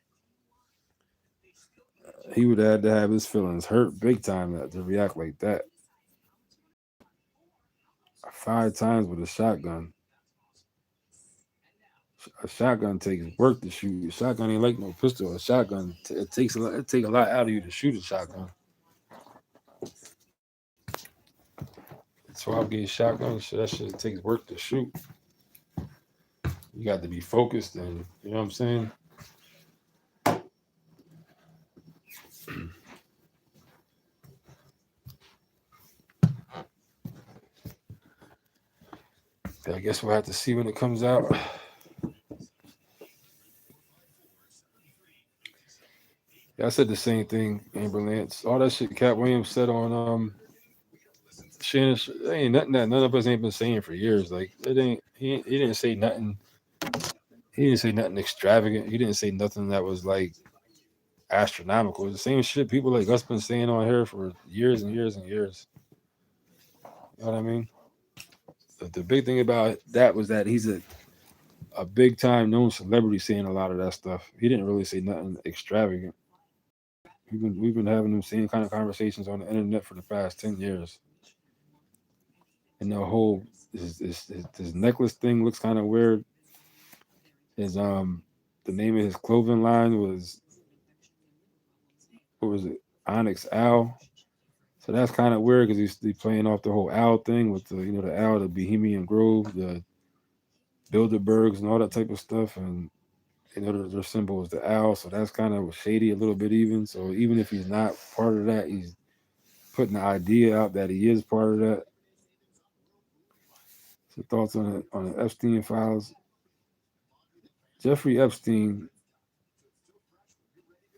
he would have had to have his feelings hurt big time to react like that. 5 times with a shotgun. A shotgun takes work to shoot. A shotgun ain't like no pistol. A shotgun it takes a lot. It take a lot out of you to shoot a shotgun. 12 gauge shotgun. That shit takes work to shoot. You got to be focused, and you know what I'm saying. I guess we'll have to see when it comes out. Yeah, I said the same thing, Amber Lance. All that shit Katt Williams said on Shannon, ain't nothing that none of us ain't been saying for years. Like it ain't he didn't say nothing. He didn't say nothing extravagant. He didn't say nothing that was like astronomical. It's the same shit people like us been saying on here for years and years and years. You know what I mean? The big thing about that was that he's a big time known celebrity saying a lot of that stuff. He didn't really say nothing extravagant. We've been having them same kind of conversations on the internet for the past 10 years. And the whole his necklace thing looks kind of weird. His the name of his clothing line was, what was it? Onyx Owl. So that's kind of weird because he's playing off the whole owl thing with the owl, the Bohemian Grove, the Bilderbergs, and all that type of stuff, and their symbol is the owl. So that's kind of shady a little bit even. So even if he's not part of that, he's putting the idea out that he is part of that. So thoughts on the Epstein files. Jeffrey Epstein.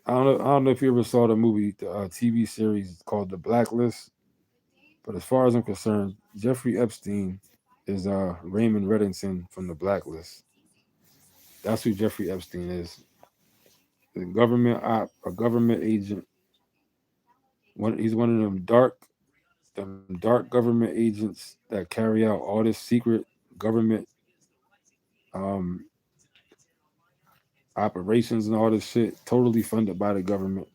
I don't know if you ever saw the movie, the TV series called The Blacklist. But as far as I'm concerned, Jeffrey Epstein is Raymond Reddington from The Blacklist. That's who Jeffrey Epstein is. A government agent. He's one of them dark government agents that carry out all this secret government operations and all this shit, totally funded by the government.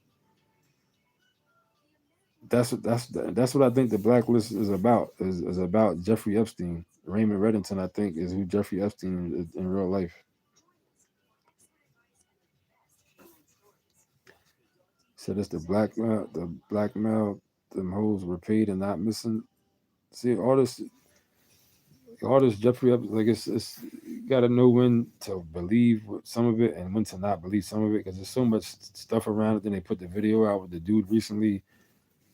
That's what I think The Blacklist is about. Is about Jeffrey Epstein. Raymond Reddington, I think, is who Jeffrey Epstein is in real life. So that's the blackmail. Them hoes were paid and not missing. See all this Jeffrey Epstein. Like it's you got to know when to believe some of it and when to not believe some of it because there's so much stuff around it. Then they put the video out with the dude recently,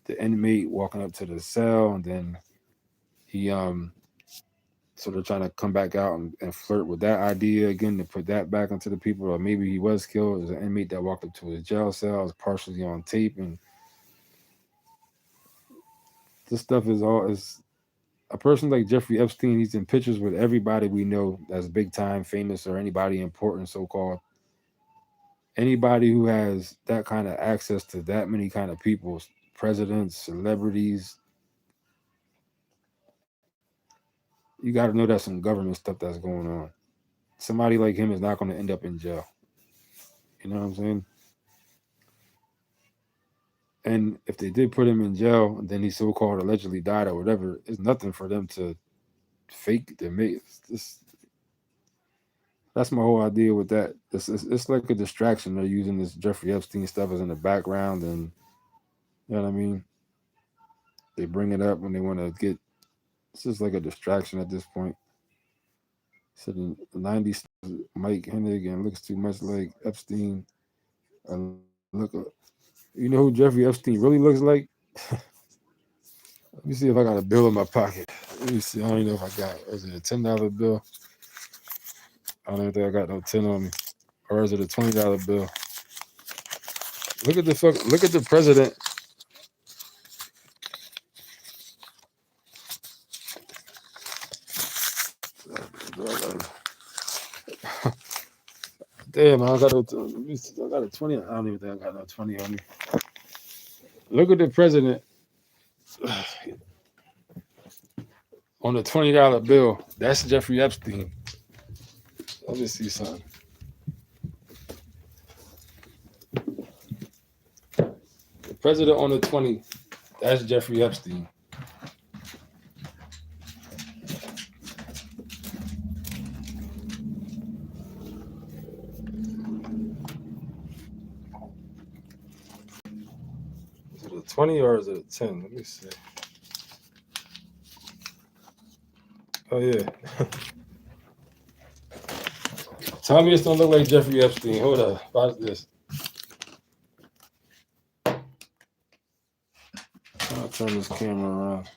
the inmate walking up to the cell, and then he so they're trying to come back out and flirt with that idea again to put that back into the people, or maybe he was killed. There's an inmate that walked up to his jail cell, is partially on tape, and this stuff is a person like Jeffrey Epstein. He's in pictures with everybody we know that's big time famous or anybody important, so called. Anybody who has that kind of access to that many kind of people, presidents, celebrities, you got to know that's some government stuff that's going on. Somebody like him is not going to end up in jail. You know what I'm saying? And if they did put him in jail and then he so-called allegedly died or whatever, it's nothing for them to fake. To make this. That's my whole idea with that. It's like a distraction. They're using this Jeffrey Epstein stuff as in the background, and you know what I mean. They bring it up when they want to get. It's just like a distraction at this point. So the 90s Mike Hennig and looks too much like Epstein. You know who Jeffrey Epstein really looks like? Let me see if I got a bill in my pocket. Let me see. I don't even know if I got. Is it a $10 bill? I don't even think I got no 10 on me. Or is it a $20 bill? Look at the president. Damn, I got a 20. I don't even think I got no 20 on me. Look at the president on the $20 bill. That's Jeffrey Epstein. Let me see something. The president on the 20. That's Jeffrey Epstein. Is it a 20 or is it a 10? Let me see. Oh, yeah. Tell me this don't look like Jeffrey Epstein. Hold up. Watch this. I'll turn this camera around.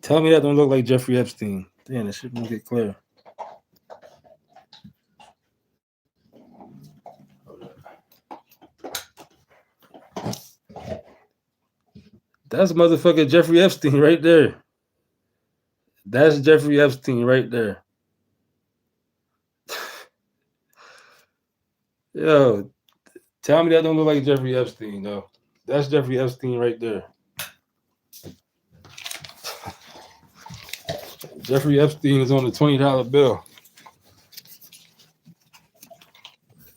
Tell me that don't look like Jeffrey Epstein. Damn, this shit won't get clear. That's motherfucking Jeffrey Epstein right there. That's Jeffrey Epstein right there. Yo, tell me that don't look like Jeffrey Epstein, though. That's Jeffrey Epstein right there. Jeffrey Epstein is on the $20 bill.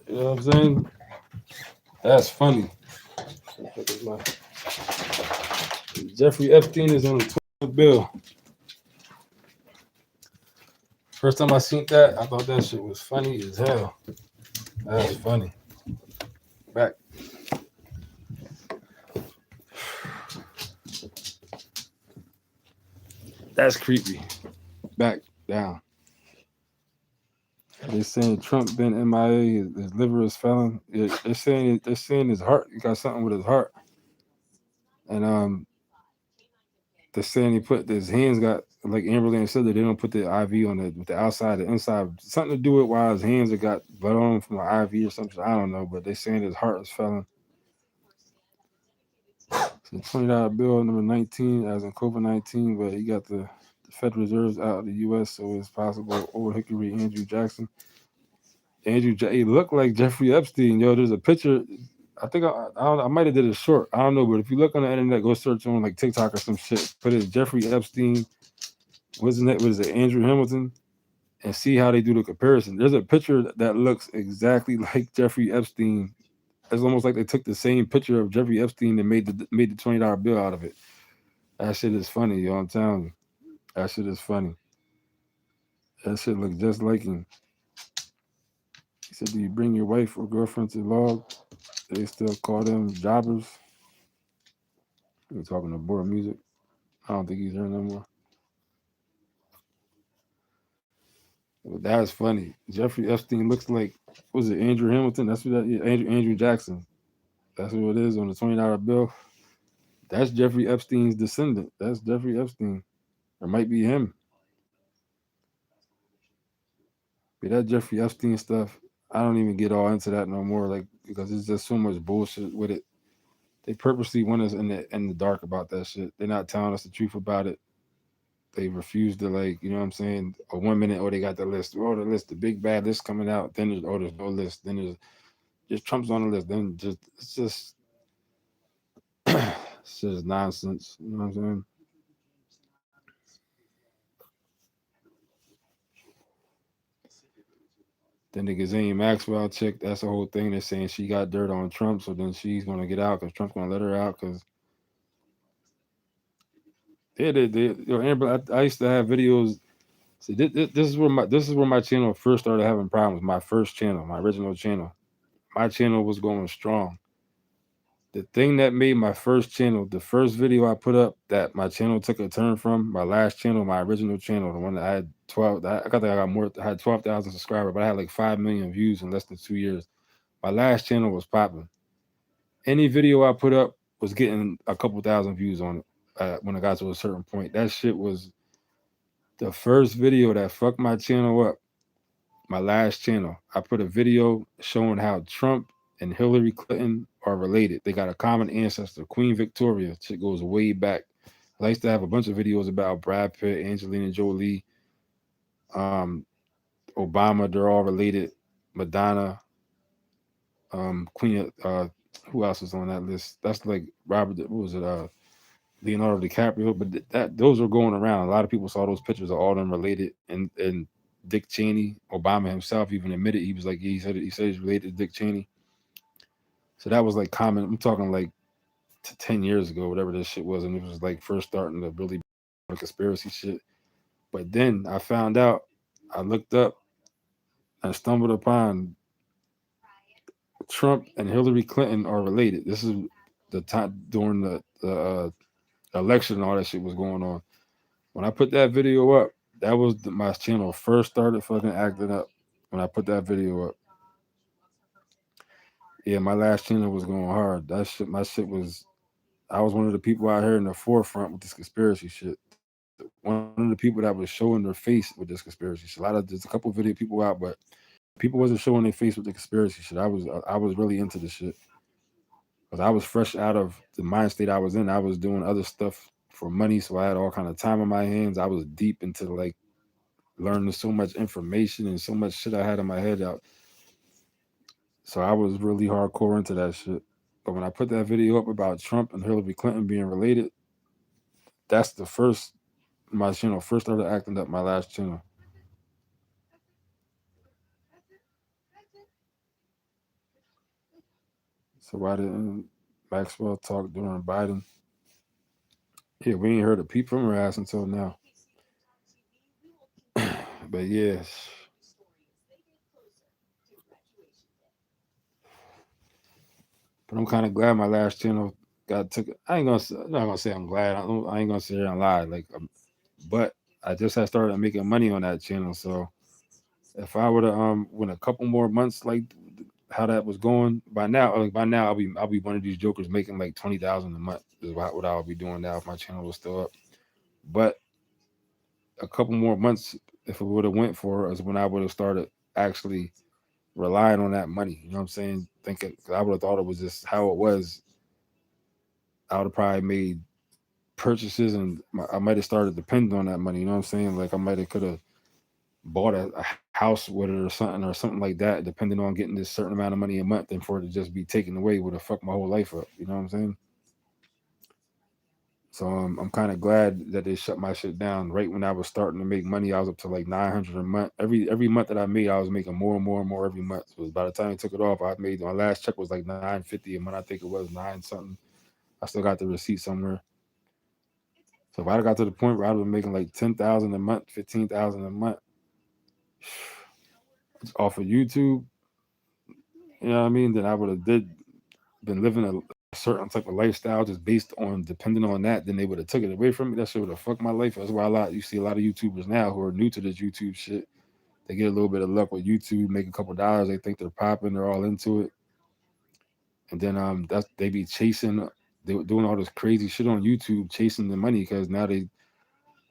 You know what I'm saying? That's funny. Jeffrey Epstein is on the $20 bill. First time I seen that, I thought that shit was funny as hell. That's funny. Back. That's creepy. Back down. They're saying Trump been MIA, his liver is failing. They're saying his heart, he got something with his heart. And they're saying he put his hands got, like Amber Lane said, that they don't put the IV on the outside, the inside. Something to do with why his hands have got blood on from the IV or something. I don't know, but they're saying his heart is failing. So $20 bill number 19 as in COVID-19, but he got the Federal Reserves out of the U.S., so it's possible Old Hickory Andrew Jackson. He looked like Jeffrey Epstein. Yo, there's a picture. I think I might have did it short. I don't know, but if you look on the internet, go search on like TikTok or some shit. Put it Jeffrey Epstein. What is it? Andrew Hamilton, and see how they do the comparison. There's a picture that looks exactly like Jeffrey Epstein. It's almost like they took the same picture of Jeffrey Epstein and made the $20 bill out of it. That shit is funny, yo. I'm telling you, that shit is funny. That shit looks just like him. He said, "Do you bring your wife or girlfriend to log?" They still call them jobbers. We're talking about music. I don't think he's there no more. But that's funny. Jeffrey Epstein looks like, was it Andrew Hamilton? That's what that is. Andrew Jackson. That's what it is on the $20 bill. That's Jeffrey Epstein's descendant. That's Jeffrey Epstein. It might be him. But that Jeffrey Epstein stuff, I don't even get all into that no more, like, because there's just so much bullshit with it. They purposely want us in the dark about that shit. They're not telling us the truth about it. They refuse to, like, you know what I'm saying? Or 1 minute, they got the list. The list, the big bad list coming out. Then there's no list. Then there's just Trump's on the list. Then it's just nonsense. You know what I'm saying? Then the Ghislaine Maxwell chick, that's the whole thing. They're saying she got dirt on Trump, so then she's going to get out because Trump's going to let her out because Amber, I used to have videos. See, this is where my channel first started having problems. My first channel, my original channel. My channel was going strong. The thing that made my first channel, the first video I put up that my channel took a turn from, my last channel, my original channel, the one that I had 12, I had 12,000 subscribers, but I had like 5 million views in less than 2 years. My last channel was popping. Any video I put up was getting a couple thousand views on it when I got to a certain point. That shit was the first video that fucked my channel up. My last channel, I put a video showing how Trump and Hillary Clinton are related. They got a common ancestor, Queen Victoria. Shit goes way back. I used to have a bunch of videos about Brad Pitt, Angelina Jolie, um, Obama. They're all related. Madonna, Queen. Who else is on that list? That's like Robert. What was it? Leonardo DiCaprio. But that those were going around. A lot of people saw those pictures of all them related, and Dick Cheney, Obama himself even admitted he was like he said he's related to Dick Cheney. So that was like common. I'm talking like 10 years ago, whatever this shit was, and it was like first starting to really be the conspiracy shit. But then I found out, I looked up, I stumbled upon Trump and Hillary Clinton are related. This is the time during the election and all that shit was going on. When I put that video up, that was my channel first started fucking acting up. When I put that video up, yeah, my last channel was going hard. That shit, my shit was. I was one of the people out here in the forefront with this conspiracy shit. One of the people that was showing their face with this conspiracy shit. There's a couple of video people out, but people wasn't showing their face with the conspiracy shit. I was really into the shit because I was fresh out of the mind state I was in. I was doing other stuff for money, so I had all kind of time on my hands. I was deep into like learning so much information and so much shit I had in my head out. So I was really hardcore into that shit. But when I put that video up about Trump and Hillary Clinton being related, that's the first my channel first started acting up. My last channel. So why didn't Maxwell talk during Biden? Yeah, we ain't heard a peep from her ass until now. But yes, but I'm kind of glad my last channel got took. I ain't gonna. I'm not gonna say I'm glad. I ain't gonna sit here and lie. Like, but I just had started making money on that channel. So if I were to win a couple more months, like how that was going by now I'll be one of these jokers making like 20,000 a month is what I'll be doing now if my channel was still up. But a couple more months, if it would have went for is when I would have started actually relying on that money. You know what I'm saying? Thinking I would have thought it was just how it was. I would have probably made purchases and I might have started depending on that money. You know what I'm saying? Like I might have could have bought a house with it or something like that, depending on getting this certain amount of money a month, and for it to just be taken away would have fucked my whole life up. You know what I'm saying? So I'm kind of glad that they shut my shit down right when I was starting to make money. I was up to like 900 a month. Every month that I made, I was making more and more and more every month. So by the time I took it off, I made my last check was like 950 a month. I think it was nine something. I still got the receipt somewhere. So if I got to the point where I was making like 10,000 a month, 15,000 a month off of YouTube, you know what I mean? Then I would have did been living a certain type of lifestyle just based on depending on that. Then they would have took it away from me. That shit would have fucked my life. That's why you see a lot of YouTubers now who are new to this YouTube shit. They get a little bit of luck with YouTube, make a couple dollars. They think they're popping. They're all into it, and then that's they be chasing. They were doing all this crazy shit on YouTube, chasing the money because now they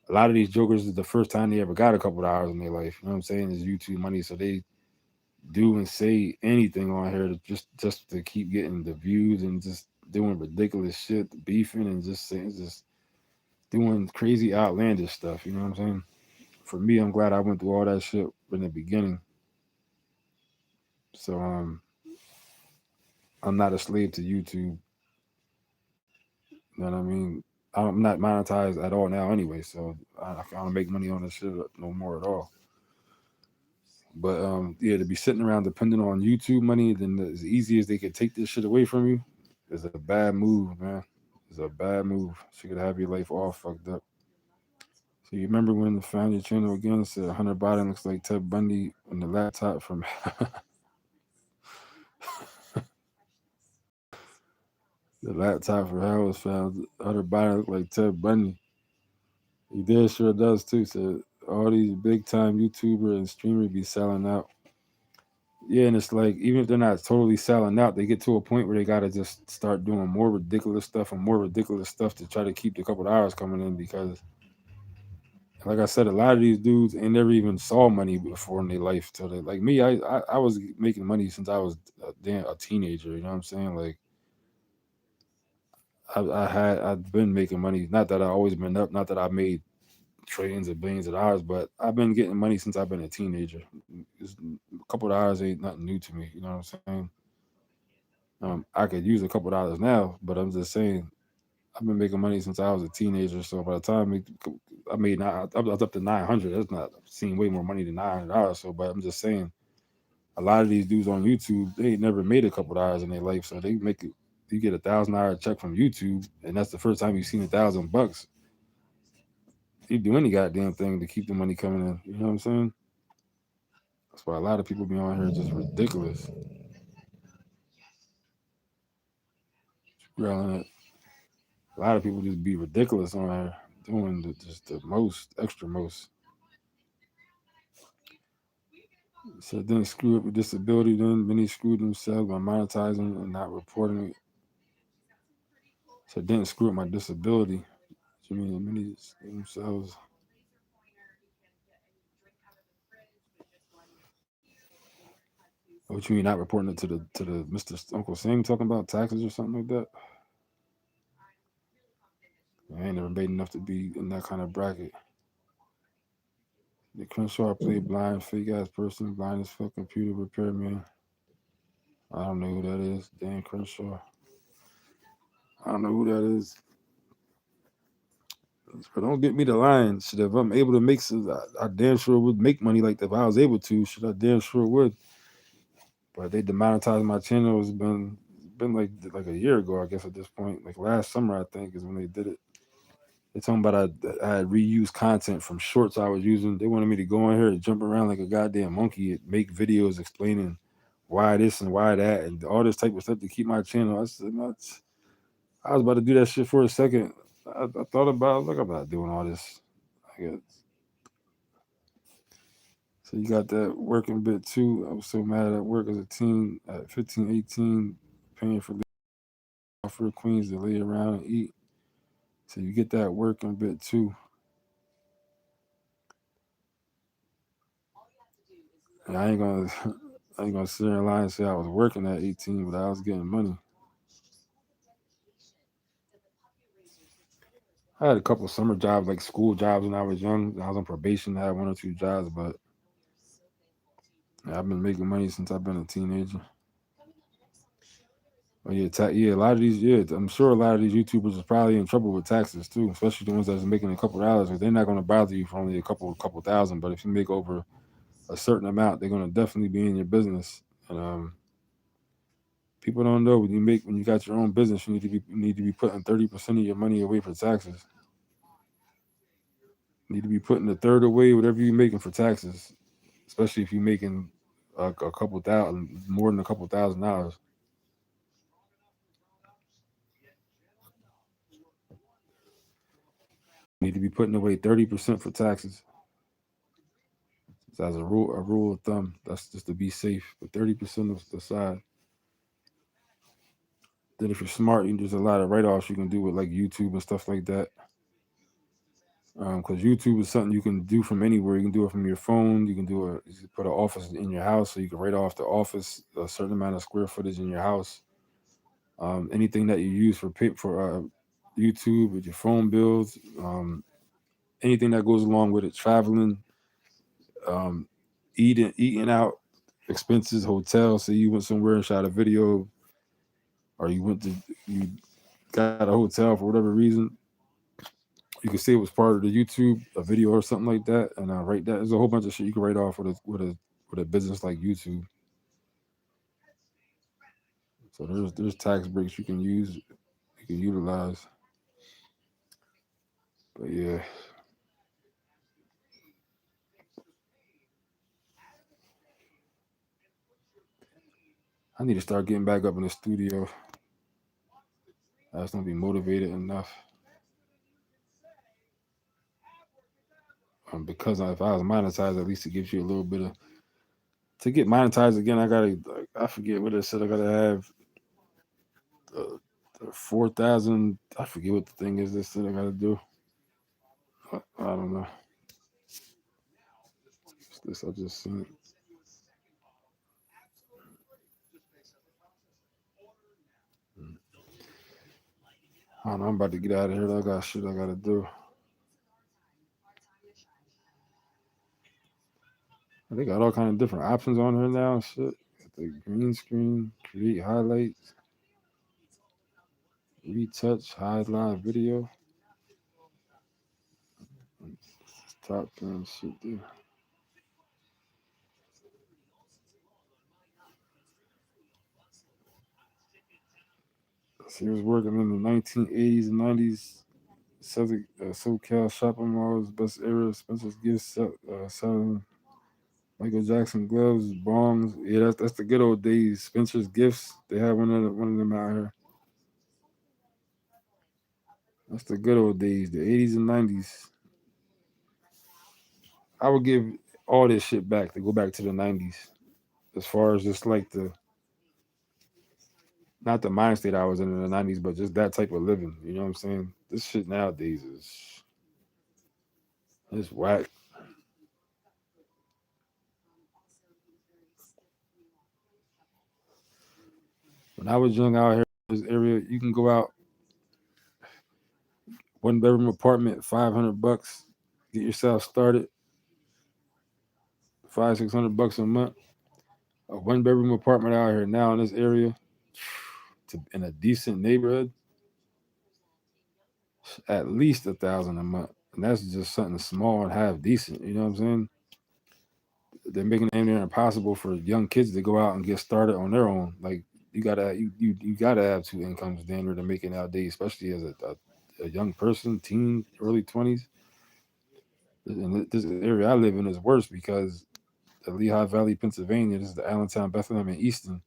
a lot of these jokers is the first time they ever got a couple dollars in their life. You know what I'm saying? Is YouTube money, so they do and say anything on here to just to keep getting the views and just doing ridiculous shit, beefing and just saying just doing crazy outlandish stuff. You know what I'm saying? For me, I'm glad I went through all that shit in the beginning. So I'm not a slave to YouTube. You know what I mean? I'm not monetized at all now anyway, so I don't make money on this shit no more at all. But yeah, to be sitting around depending on YouTube money, then as easy as they could take this shit away from you, is a bad move, man. It's a bad move. She could have your life all fucked up. So you remember when the found your channel again said Hunter Biden looks like Ted Bundy on the laptop from the laptop for hell was found. Hunter Biden looked like Ted Bundy. He did sure does too. So all these big time YouTuber and streamer be selling out. Yeah, and it's like even if they're not totally selling out, they get to a point where they gotta just start doing more ridiculous stuff and more ridiculous stuff to try to keep the couple of hours coming in because like I said, a lot of these dudes ain't never even saw money before in their life. Till they like me, I was making money since I was a teenager. You know what I'm saying? Like I've been making money. Not that I always been up. Not that I made trillions of billions of dollars, but I've been getting money since I've been a teenager. A couple of dollars ain't nothing new to me. You know what I'm saying? I could use a couple of dollars now, but I'm just saying I've been making money since I was a teenager. So by the time I made, I was up to 900. That's not I've seen way more money than $900. So, but I'm just saying, a lot of these dudes on YouTube, they ain't never made a couple dollars in their life, so they make it. You get $1,000 check from YouTube, and that's the first time you've seen $1,000. You do any goddamn thing to keep the money coming in. You know what I'm saying? That's why a lot of people be on here just ridiculous. Growling it. A lot of people just be ridiculous on here, doing just the most, extra most. So then screw up with disability. Then many screwed themselves by monetizing and not reporting it. So didn't screw up my disability. What you mean many screwed themselves? What you mean not reporting it to the Mr. Uncle Sam talking about taxes or something like that? I ain't never made enough to be in that kind of bracket. The Crenshaw played blind, fake ass person, blind as fuck computer repairman. I don't know who that is. Dan Crenshaw. I don't know who that is. But don't get me to lying. Shit, if I'm able to make some, I damn sure would make money like that. If I was able to, shit, I damn sure would. But they demonetized my channel. It's been like a year ago, I guess at this point. Like last summer, I think, is when they did it. They talking about I had reused content from shorts I was using. They wanted me to go in here and jump around like a goddamn monkey and make videos explaining why this and why that and all this type of stuff to keep my channel. I said, I was about to do that shit for a second. I thought about it. Like, I'm not doing all this. I guess. So you got that working bit too. I was so mad at work as a teen at 15, 18, paying for queens to lay around and eat. So you get that working bit too. And I ain't gonna I ain't gonna sit there and lie and say I was working at 18, but I was getting money. I had a couple summer jobs, like school jobs when I was young. I was on probation. I had one or two jobs, but yeah, I've been making money since I've been a teenager. But yeah, yeah, a lot of these, yeah, I'm sure a lot of these YouTubers is probably in trouble with taxes too, especially the ones that's making a couple dollars. 'Cause they're not going to bother you for only a couple thousand, but if you make over a certain amount, they're going to definitely be in your business. And people don't know when you got your own business, you need to be putting 30% of your money away for taxes. You need to be putting a third away, whatever you're making for taxes, especially if you're making a couple thousand, more than a couple $1,000s. You need to be putting away 30% for taxes. So as a rule of thumb, that's just to be safe. But 30% of the side. Then if you're smart, there's a lot of write-offs you can do with like YouTube and stuff like that. Because YouTube is something you can do from anywhere. You can do it from your phone. You can you can put an office in your house, so you can write off the office a certain amount of square footage in your house. Anything that you use for YouTube with your phone bills, anything that goes along with it, traveling, um, eating out, expenses, hotels. So you went somewhere and shot a video, or you got a hotel for whatever reason. You can say it was part of the YouTube, a video or something like that, and write that. There's a whole bunch of shit you can write off with a business like YouTube. So there's tax breaks you can utilize. But yeah, I need to start getting back up in the studio. I just don't be motivated enough. Because if I was monetized, at least it gives you a little bit of to get monetized again. I forget what it said. I gotta have the 4,000. I forget what the thing is. This that I gotta do. I don't know. It's this I just seen. I don't know. I'm about to get out of here. I got shit I gotta do. They got all kind of different options on here now and shit. Got the green screen, create highlights, retouch, highlight video, top and shit there. He was working in the 1980s and 90s. SoCal shopping malls, best era, Spencer's gifts, selling Michael Jackson gloves, bongs. Yeah, that's the good old days. Spencer's gifts. They had one of them out here. That's the good old days, the 80s and 90s. I would give all this shit back to go back to the 90s. As far as just like the not the mind state I was in the 90s, but just that type of living. You know what I'm saying? This shit nowadays is whack. When I was young out here in this area, you can go out one bedroom apartment, $500, get yourself started, 600 bucks a month. A one bedroom apartment out here now in this area, in a decent neighborhood, at least 1,000 a month, and that's just something small and half decent. You know what I'm saying? They're making it near impossible for young kids to go out and get started on their own. Like you gotta have two incomes standard to make it nowadays, especially as a young person, teen, early 20s. And this area I live in is worse because the Lehigh Valley, Pennsylvania. This is the Allentown, Bethlehem, and Easton.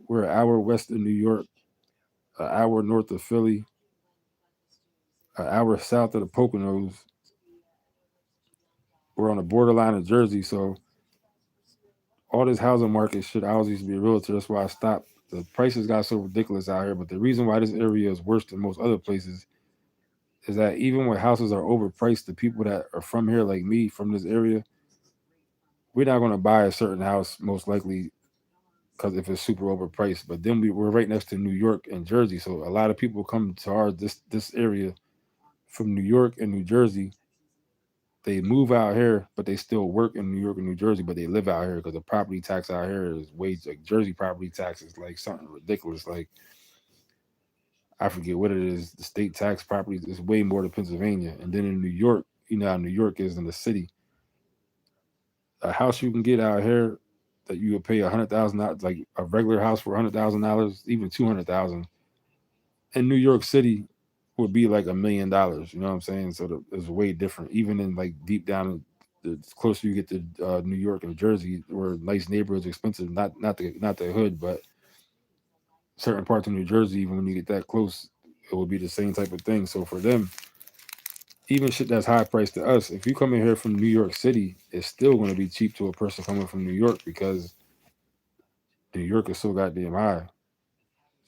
We're an hour west of New York, an hour north of Philly, an hour south of the Poconos. We're on the borderline of Jersey, so all this housing market shit. I always used to be a realtor. That's why I stopped. The prices got so ridiculous out here. But the reason why this area is worse than most other places is that even when houses are overpriced, the people that are from here, like me, from this area, we're not going to buy a certain house most likely because if it's super overpriced. But then we're right next to New York and Jersey, so a lot of people come to our this area from New York and New Jersey. They move out here, but they still work in New York and New Jersey, but they live out here because the property tax out here is way like Jersey property tax is like something ridiculous. Like I forget what it is. The state tax property is way more than Pennsylvania, and then in New York, you know how New York is in the city. A house you can get out here that you would pay $100,000, like a regular house for $100,000, even 200,000 in New York City would be like $1 million. You know what I'm saying? So it's way different. Even in like deep down, the closer you get to New York and Jersey, where nice neighborhoods expensive, not the hood, but certain parts of New Jersey, even when you get that close, it will be the same type of thing. So for them, even shit that's high priced to us, if you come in here from New York City, it's still going to be cheap to a person coming from New York because New York is so goddamn high.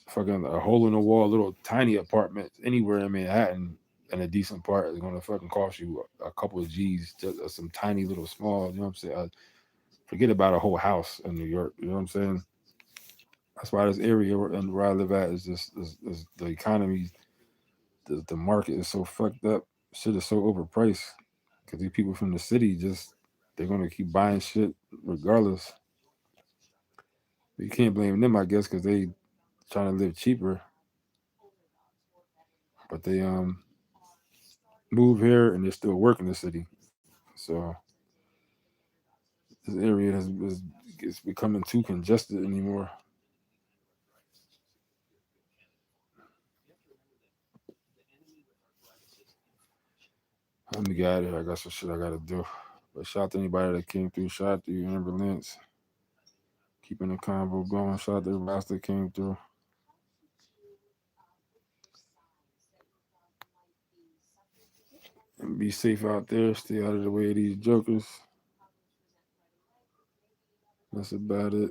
Fucking a hole in the wall, little tiny apartment anywhere in Manhattan and a decent part is gonna fucking cost you a couple of G's, just some tiny little small. You know what I'm saying? Forget about a whole house in New York. You know what I'm saying? That's why this area where I live at is just is the economy, the market is so fucked up. Shit is so overpriced because these people from the city just they're gonna keep buying shit regardless. You can't blame them, I guess, because they trying to live cheaper, but they move here and they still work in the city. So this area is it's becoming too congested anymore. Let me get out of here. I got some shit I gotta do. But shout out to anybody that came through. Shout out to you, Amber Lance. Keeping the convo going. Shout out to the rest that came through. And be safe out there. Stay out of the way of these jokers. That's about it.